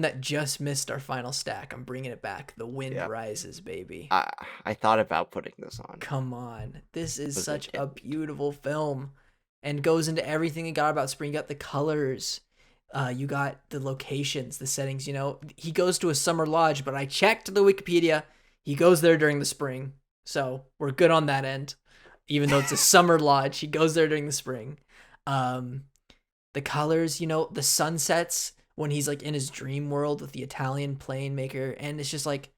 that just missed our final stack. I'm bringing it back. The Wind Rises, baby. I thought about putting this on. Come on. This is such a beautiful film and goes into everything you got about spring. You got the colors. You got the locations, the settings. You know, he goes to a summer lodge, but I checked the Wikipedia. He goes there during the spring. So we're good on that end. Even though it's a summer lodge, he goes there during the spring. The colors, you know, the sunsets when he's like in his dream world with the Italian plane maker. And it's just like,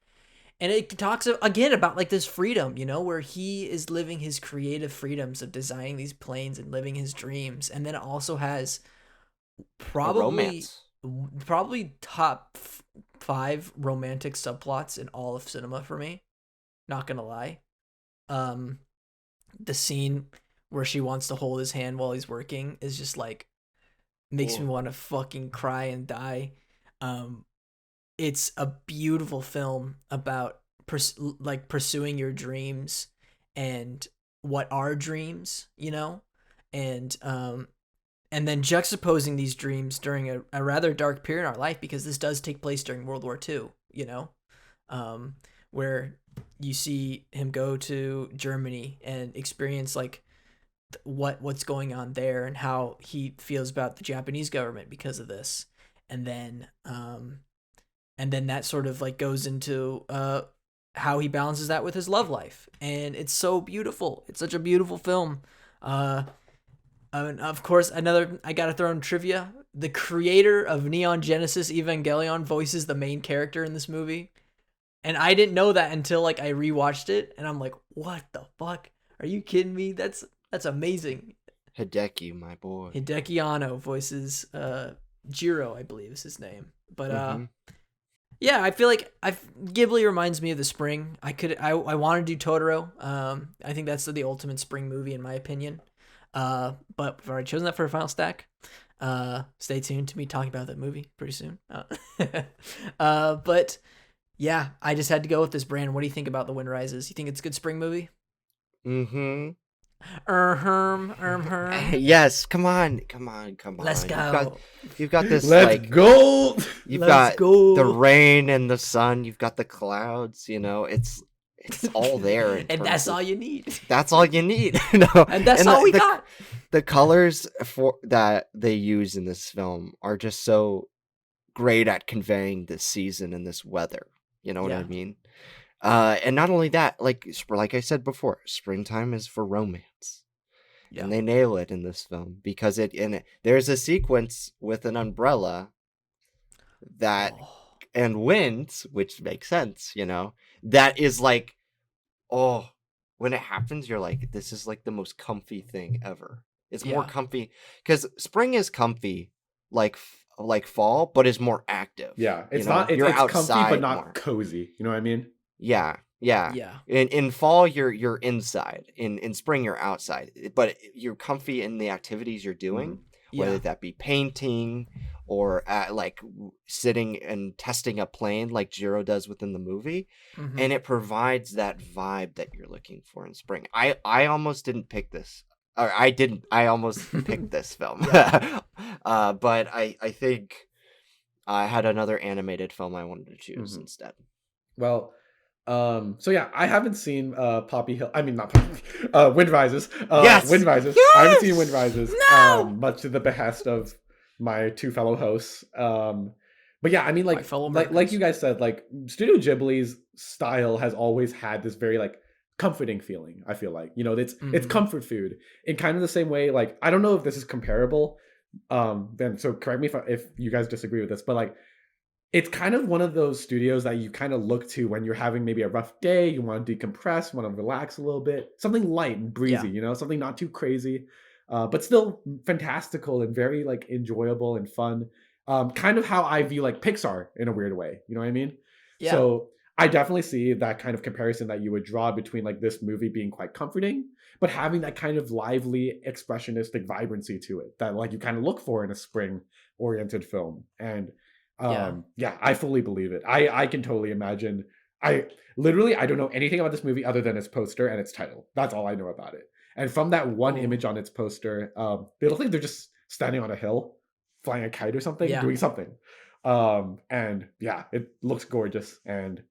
and it talks again about like this freedom, you know, where he is living his creative freedoms of designing these planes and living his dreams. And then it also has probably top 5 romantic subplots in all of cinema for me. Not gonna lie. The scene where she wants to hold his hand while he's working is just like makes me want to fucking cry and die. It's a beautiful film about pursuing your dreams and what are dreams, you know, and then juxtaposing these dreams during a rather dark period in our life, because this does take place during World War II, you know, where you see him go to Germany and experience like what's going on there and how he feels about the Japanese government because of this. And then that sort of like goes into how he balances that with his love life. And it's so beautiful. It's such a beautiful film. And of course, I got to throw in trivia. the creator of Neon Genesis Evangelion voices the main character in this movie. And I didn't know that until like I rewatched it, and I'm like, what the fuck? Are you kidding me? That's amazing. Hideki, my boy. Hideki Anno voices Jiro, I believe is his name. But yeah, I feel like Ghibli reminds me of the spring. I want to do Totoro. I think that's the ultimate spring movie in my opinion. But we've already chosen that for a final stack. Stay tuned to me talking about that movie pretty soon. But yeah, I just had to go with this brand. What do you think about The Wind Rises? You think it's a good spring movie? Mm-hmm. Yes, come on. Let's go. You've got this. Let's go. You've got the rain and the sun. You've got the clouds. It's all there. And that's all you need. That's all you need. And that's all we got. The colors that they use in this film are just so great at conveying this season and this weather. You know what I mean? And not only that, like I said before, springtime is for romance. Yeah. And they nail it in this film because there's a sequence with an umbrella and wind, which makes sense, that is like, when it happens, you're like, this is like the most comfy thing ever. It's more comfy because spring is comfy, like fall, but is more active. Yeah, it's not. It's comfy, but not more cozy. You know what I mean? Yeah. In fall, you're inside. In spring, you're outside. But you're comfy in the activities you're doing, whether that be painting or like sitting and testing a plane, like Jiro does within the movie, and it provides that vibe that you're looking for in spring. I almost didn't pick this. Or I didn't. I almost picked this film, but I think I had another animated film I wanted to choose instead. Well, so yeah, I haven't seen Poppy Hill. I mean, not Poppy. Wind Rises. Yes! Wind Rises. Yes! I haven't seen Wind Rises. No! Much to the behest of my two fellow hosts. But yeah, I mean, like you guys said, like Studio Ghibli's style has always had this very like comforting feeling. I feel like it's comfort food in kind of the same way. Like I don't know if this is comparable. Then so correct me if you guys disagree with this, but like it's kind of one of those studios that you kind of look to when you're having maybe a rough day, you want to decompress, want to relax a little bit, something light and breezy, something not too crazy, but still fantastical and very like enjoyable and fun. Kind of how I view like Pixar in a weird way. You know what I mean? Yeah. So I definitely see that kind of comparison that you would draw between like this movie being quite comforting, but having that kind of lively, expressionistic vibrancy to it that like you kind of look for in a spring-oriented film. And yeah, I fully believe it. I can totally imagine. I don't know anything about this movie other than its poster and its title. That's all I know about it. And from that one image on its poster, they look like they're just standing on a hill, flying a kite or something, doing something. And yeah, it looks gorgeous and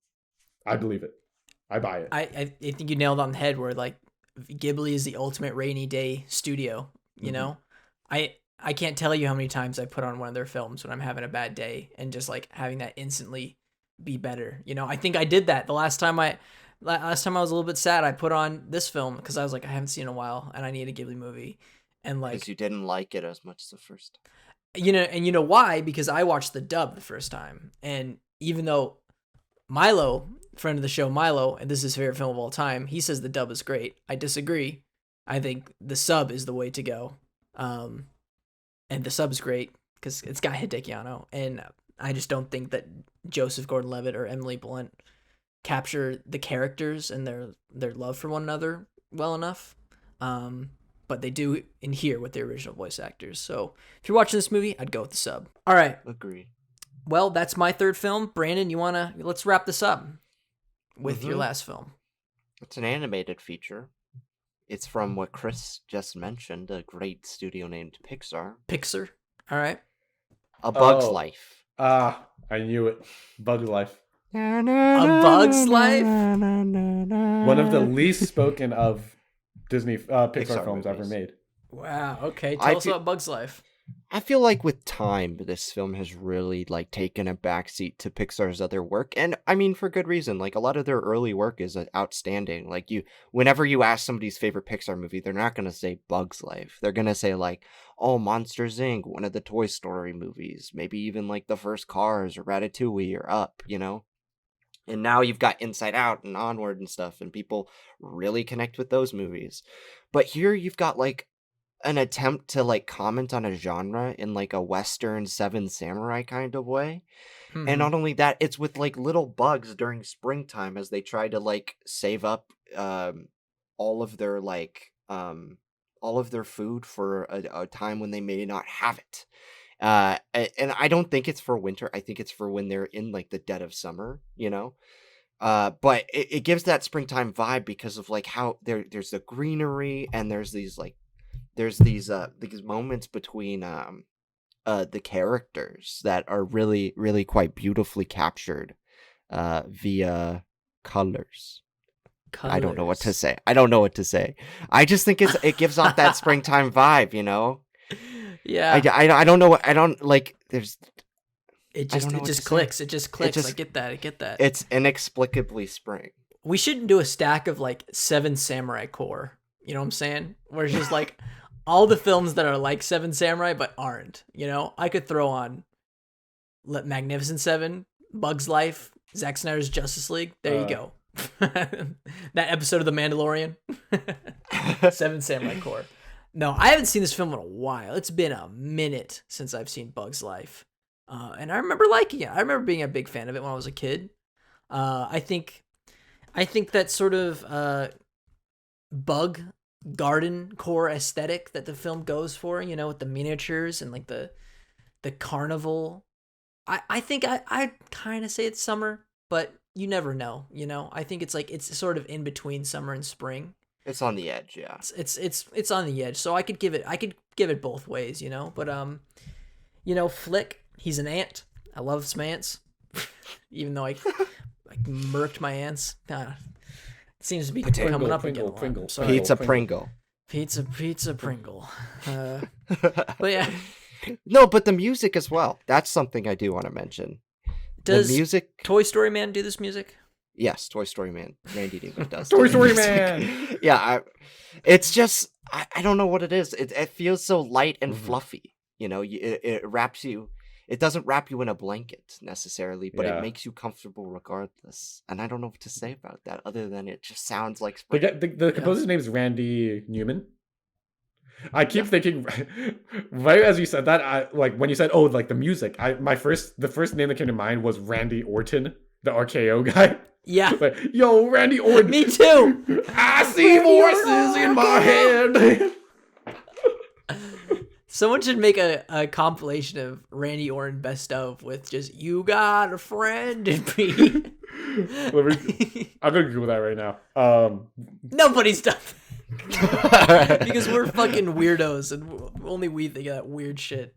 I believe it. I buy it. I think you nailed on the head where like Ghibli is the ultimate rainy day studio, you know? I can't tell you how many times I put on one of their films when I'm having a bad day and just like having that instantly be better. I think I did that the last time I was a little bit sad. I put on this film because I was like, I haven't seen it in a while and I need a Ghibli movie. And like, because you didn't like it as much as the first. And you know why? Because I watched the dub the first time. And even though Milo, friend of the show Milo, and this is his favorite film of all time, he says the dub is great. I disagree. I think the sub is the way to go. And the sub's great because it's got Hideki Anno, and I just don't think that Joseph Gordon-Levitt or Emily Blunt capture the characters and their love for one another well enough. But they do in here with the original voice actors. So if you're watching this movie, I'd go with the sub. All right. Agree. Well, that's my third film. Brandon, let's wrap this up with your last film. It's an animated feature. It's from what Chris just mentioned, a great studio named Pixar. Pixar. All right. A Bug's Life. I knew it. Bug's Life. A Bug's Life? One of the least spoken of Disney Pixar films movies. ever made. Wow. Okay. Tell us about Bug's Life. I feel like with time, this film has really like taken a backseat to Pixar's other work, and I mean for good reason. Like a lot of their early work is outstanding. Like whenever you ask somebody's favorite Pixar movie, they're not gonna say Bugs Life. They're gonna say like, oh, Monsters Inc., one of the Toy Story movies, maybe even like the first Cars or Ratatouille or Up. And now you've got Inside Out and Onward and stuff, and people really connect with those movies. But here you've got like an attempt to like comment on a genre in like a Western Seven Samurai kind of way. And not only that, it's with like little bugs during springtime as they try to like save up all of their like all of their food for a time when they may not have it. And I don't think it's for winter. I think it's for when they're in like the dead of summer, but it gives that springtime vibe because of like how there's the greenery, and there's these moments between the characters that are really, really quite beautifully captured via colors. I don't know what to say. I just think it gives off that springtime vibe, Yeah. I don't know what I don't like. It just clicks. It just clicks. I get that. It's inexplicably spring. We shouldn't do a stack of like Seven Samurai core. You know what I'm saying? Where it's just like all the films that are like Seven Samurai but aren't. I could throw on Magnificent Seven, Bugs Life, Zack Snyder's Justice League. There you go. That episode of The Mandalorian. Seven Samurai core. No, I haven't seen this film in a while. It's been a minute since I've seen Bugs Life. And I remember liking it. I remember being a big fan of it when I was a kid. I think that sort of bug garden core aesthetic that the film goes for, with the miniatures and like the carnival. I think I'd kind of say it's summer, but you never know, I think it's sort of in between summer and spring. It's on the edge, yeah. It's on the edge. So I could give it both ways, but Flick, he's an ant. I love some ants. Even though I murked my ants. It seems to be coming up again. Pizza Pringle. Pizza Pringle. But yeah. No, but the music as well. That's something I do want to mention. Does the music Toy Story Man do this music? Yes, Toy Story Man. Randy Newman does. Toy Story Man! Yeah, it's just, I don't know what it is. It feels so light and fluffy. It wraps you. It doesn't wrap you in a blanket necessarily, but it makes you comfortable regardless. And I don't know what to say about that other than it just sounds like spring. The composer's name is Randy Newman. I keep thinking, right as you said that, when you said, oh, like the music, the first name that came to mind was Randy Orton, the RKO guy. Yeah. Like, yo, Randy Orton. Me too. I see voices in my head. Someone should make a compilation of Randy Orton best of with just "You Got a Friend in Me." I'm gonna Google that right now. Nobody's done that. Because we're fucking weirdos and only we think of that weird shit.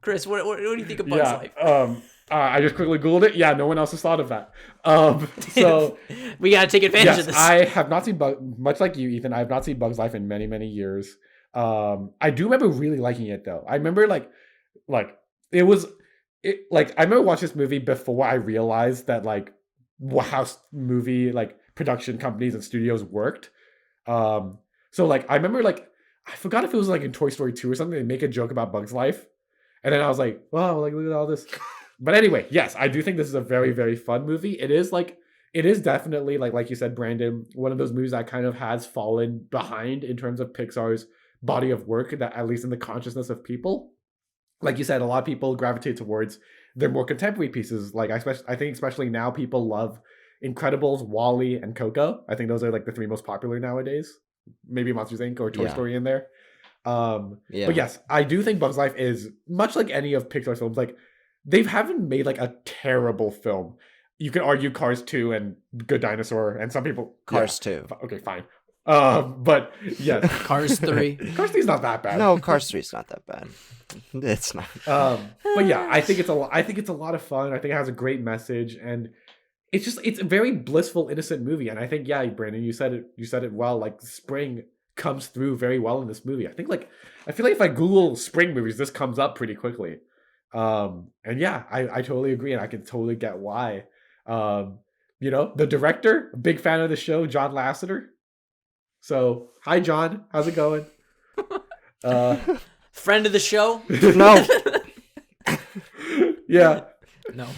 Chris, what do you think of Bugs Life? I just quickly Googled it. Yeah, no one else has thought of that. So we gotta take advantage of this. I have not seen much like you, Ethan. I have not seen Bugs Life in many, many years. I do remember really liking it though. I remember I remember watching this movie before I realized that how movie production companies and studios worked. So I remember I forgot if it was in Toy Story 2 or something, they make a joke about Bugs Life. And then I was like, wow, look at all this. But anyway, yes, I do think this is a very, very fun movie. It is definitely like you said, Brandon, one of those movies that kind of has fallen behind in terms of Pixar's body of work, that at least in the consciousness of people. Like you said, a lot of people gravitate towards their more contemporary pieces. I think especially now people love Incredibles, WALL-E, and Coco. I think those are the three most popular nowadays. Maybe Monsters Inc. or Toy Story in there. But yes, I do think Bugs Life is much like any of Pixar's films. They haven't made a terrible film. You could argue Cars 2 and Good Dinosaur, and some people Cars 2. Okay, fine. But yes, Cars 3. Cars 3 is not that bad. No, Cars 3 is not that bad. It's not. But yeah, I think it's a lot of fun. I think it has a great message, and it's a very blissful, innocent movie. And I think, yeah, Brandon, you said it well. Spring comes through very well in this movie. I feel like if I Google spring movies, this comes up pretty quickly. And yeah, I totally agree, and I can totally get why. The director, a big fan of the show, John Lasseter. So hi John, how's it going? Friend of the show? No. Yeah. No.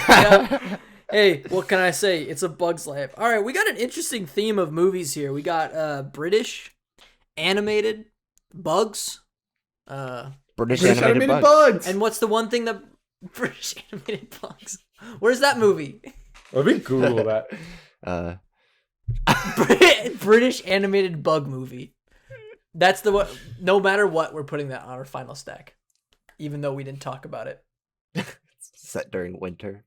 Yeah. Hey, what can I say? It's A Bug's Life. All right, we got an interesting theme of movies here. We got British animated bugs. British animated bugs. And what's the one thing that British animated bugs? Where's that movie? Let me Google that. British animated bug movie. That's the one. No matter what, we're putting that on our final stack, even though we didn't talk about it. Set during winter.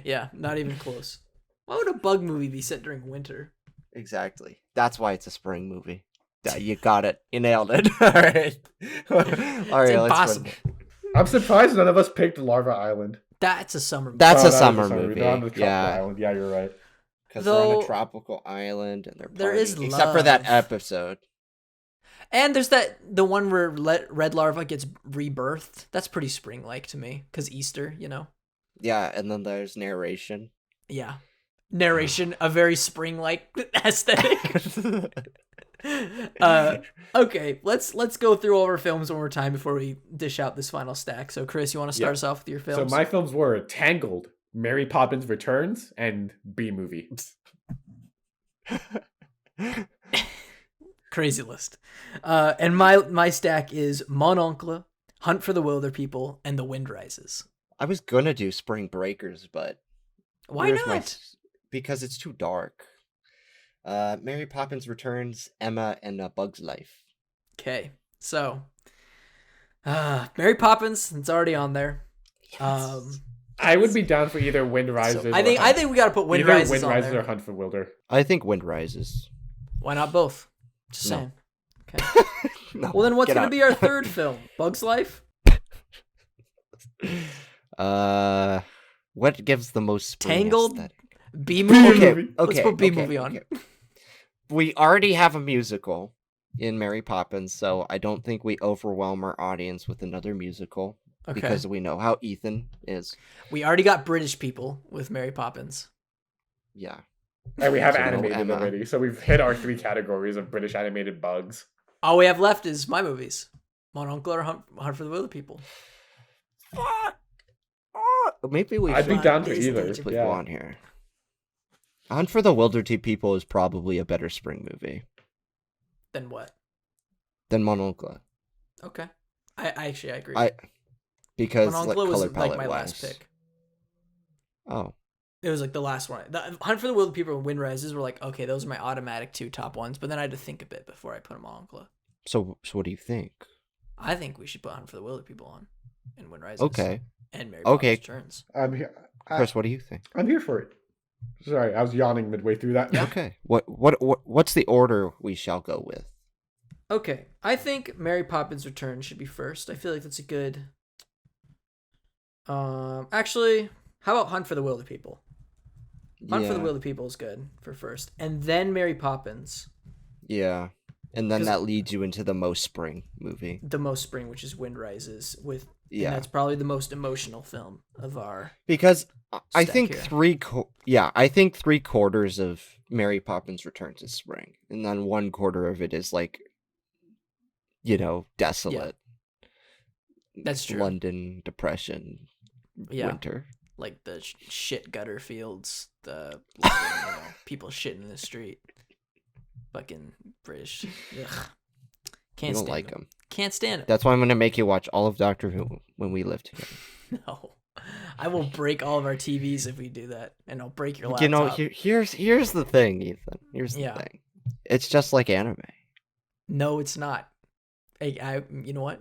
Yeah, not even close. Why would a bug movie be set during winter? Exactly. That's why it's a spring movie. Yeah, you got it. You nailed it. All right. All right. Impossible. I'm surprised none of us picked Larva Island. That's a summer movie. That's a summer movie. Yeah. Island. Yeah, you're right. Because they're on a tropical island and there is love. Except for that episode. And there's the one where Red Larva gets rebirthed. That's pretty spring-like to me, because Easter, Yeah, and then there's narration. Yeah. Narration, a very spring-like aesthetic. Okay, let's go through all of our films one more time before we dish out this final stack. So, Chris, you want to start us off with your films? So my films were Tangled, Mary Poppins Returns, and B-Movie. Crazy list. And my stack is Monongla, Hunt for the Wilder People, and The Wind Rises. I was gonna do Spring Breakers, but why not? Because it's too dark. Mary Poppins Returns, Emma, and A Bug's Life. Okay, so Mary Poppins, it's already on there. Yes. I would be down for either Wind Rises. So I think we got to put Wind Rises on there. Wind Rises or Hunt for Wilder. I think Wind Rises. Why not both? Just saying. Okay. No, well, then what's going to be our third film? Bug's Life? What gives the most spring Tangled? aesthetic? B-movie? Okay. Let's put B-movie on. Okay. We already have a musical in Mary Poppins, so I don't think we overwhelm our audience with another musical. Okay. Because we know how Ethan is. We already got British people with Mary Poppins. Yeah. And we have animated already, so we've hit our 3 categories of British animated bugs. All we have left is my movies. Monongla or Hunt for the Wilder People. Maybe we I'd be down for either. Go on here. Hunt for the Wilderty People is probably a better spring movie. Than what? Than Monongla. Okay. I agree. Because Monongla was like my last pick. Oh. It was like the last one. The Hunt for the Wilder People and Wind Rises were like, okay, those are my automatic 2 top ones, but then I had to think a bit before I put them on Monongla. So what do you think? I think we should put Hunt for the Wilder People on and Wind Rises. Okay. And Mary Poppins Returns. I'm here. Chris, what do you think? I'm here for it. Sorry, I was yawning midway through that. Yeah. Okay. What's the order we shall go with? Okay. I think Mary Poppins Returns should be first. I feel like that's a good... Actually, how about Hunt for the Wilder People? Hunt for the Wilder People is good for first. And then Mary Poppins. Yeah. And then that leads you into the most spring movie. The most spring, which is Wind Rises. And that's probably the most emotional film of our... Because I think I think 3/4 of Mary Poppins Returns is spring. And then 1/4 of it is like, desolate. Yeah. That's true. London, depression, winter. Like the shit gutter fields, the people shitting in the street. Fucking British. Ugh. Can't stand like them. Can't stand it. That's why I'm going to make you watch all of Doctor Who when we live together. No. I will break all of our TVs if we do that, and I'll break your laptop. Here's the thing, Ethan. Here's the thing. It's just like anime. No, it's not. You know what?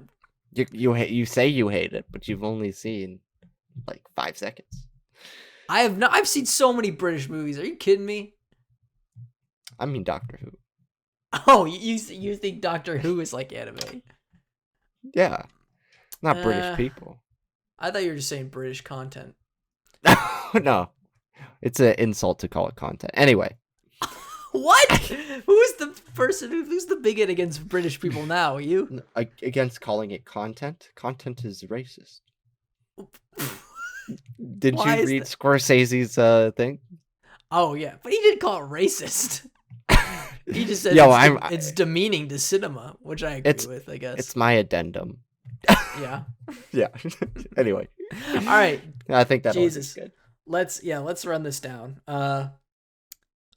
You say you hate it, but you've only seen like 5 seconds. I've seen so many British movies. Are you kidding me? I mean Doctor Who. Oh, you think Doctor Who is like anime? Yeah. Not British people. I thought you were just saying British content. No. It's an insult to call it content. Anyway. What? Who's the bigot against British people now? You? Against calling it content? Content is racist. Did you read Scorsese's thing? Oh, yeah. But he didn't call it racist. He just said it's demeaning to cinema, which I agree with, I guess. It's my addendum. Yeah. Yeah. Anyway. All right. I think that Jesus. Good. Let's run this down.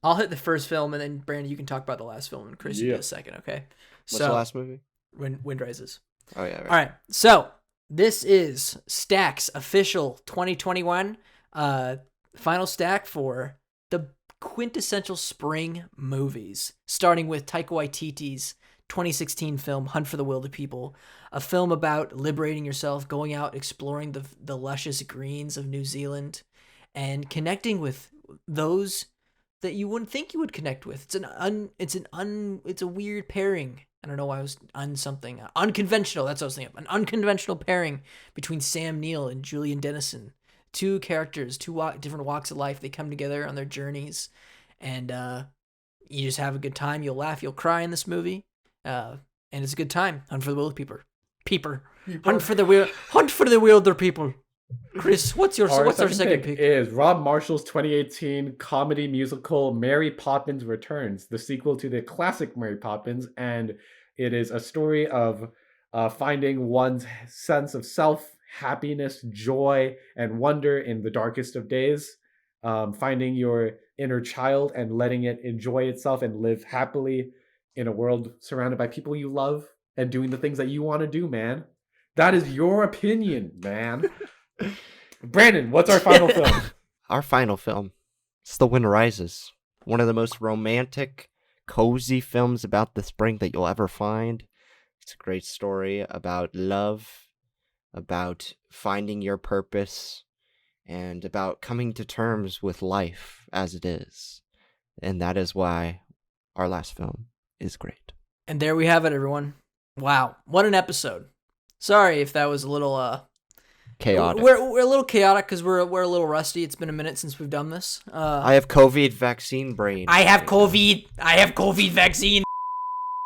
I'll hit the first film, and then Brandon, you can talk about the last film, and Chris, you do a second, okay? What's the last movie? Wind Rises. Oh yeah. Right. All right. So this is Stack's official 2021 final stack for the quintessential spring movies, starting with Taika Waititi's 2016 film Hunt for the Wilder People, a film about liberating yourself, going out, exploring the luscious greens of New Zealand, and connecting with those that you wouldn't think you would connect with. It's a weird pairing. I don't know why I was unconventional. That's what I was thinking of. An unconventional pairing between Sam Neill and Julian Dennison. Two characters, different walks of life. They come together on their journeys, and you just have a good time. You'll laugh, you'll cry in this movie, and it's a good time. Hunt for the Wilder People. Hunt for the Wilder People. Chris, what's our second pick? Is Rob Marshall's 2018 comedy musical Mary Poppins Returns, the sequel to the classic Mary Poppins, and it is a story of finding one's sense of self, happiness, joy, and wonder in the darkest of days, finding your inner child and letting it enjoy itself and live happily in a world surrounded by people you love and doing the things that you want to do, man. That is your opinion, man. Brandon, what's our final film? Our final film. It's The Wind Rises. One of the most romantic, cozy films about the spring that you'll ever find. It's a great story about love, about finding your purpose, and about coming to terms with life as it is. And that is why our last film is great. And there we have it, everyone. Wow, what an episode. Sorry if that was a little chaotic. We're a little chaotic because we're a little rusty. It's been a minute since we've done this. I have COVID vaccine brain. I have COVID vaccine.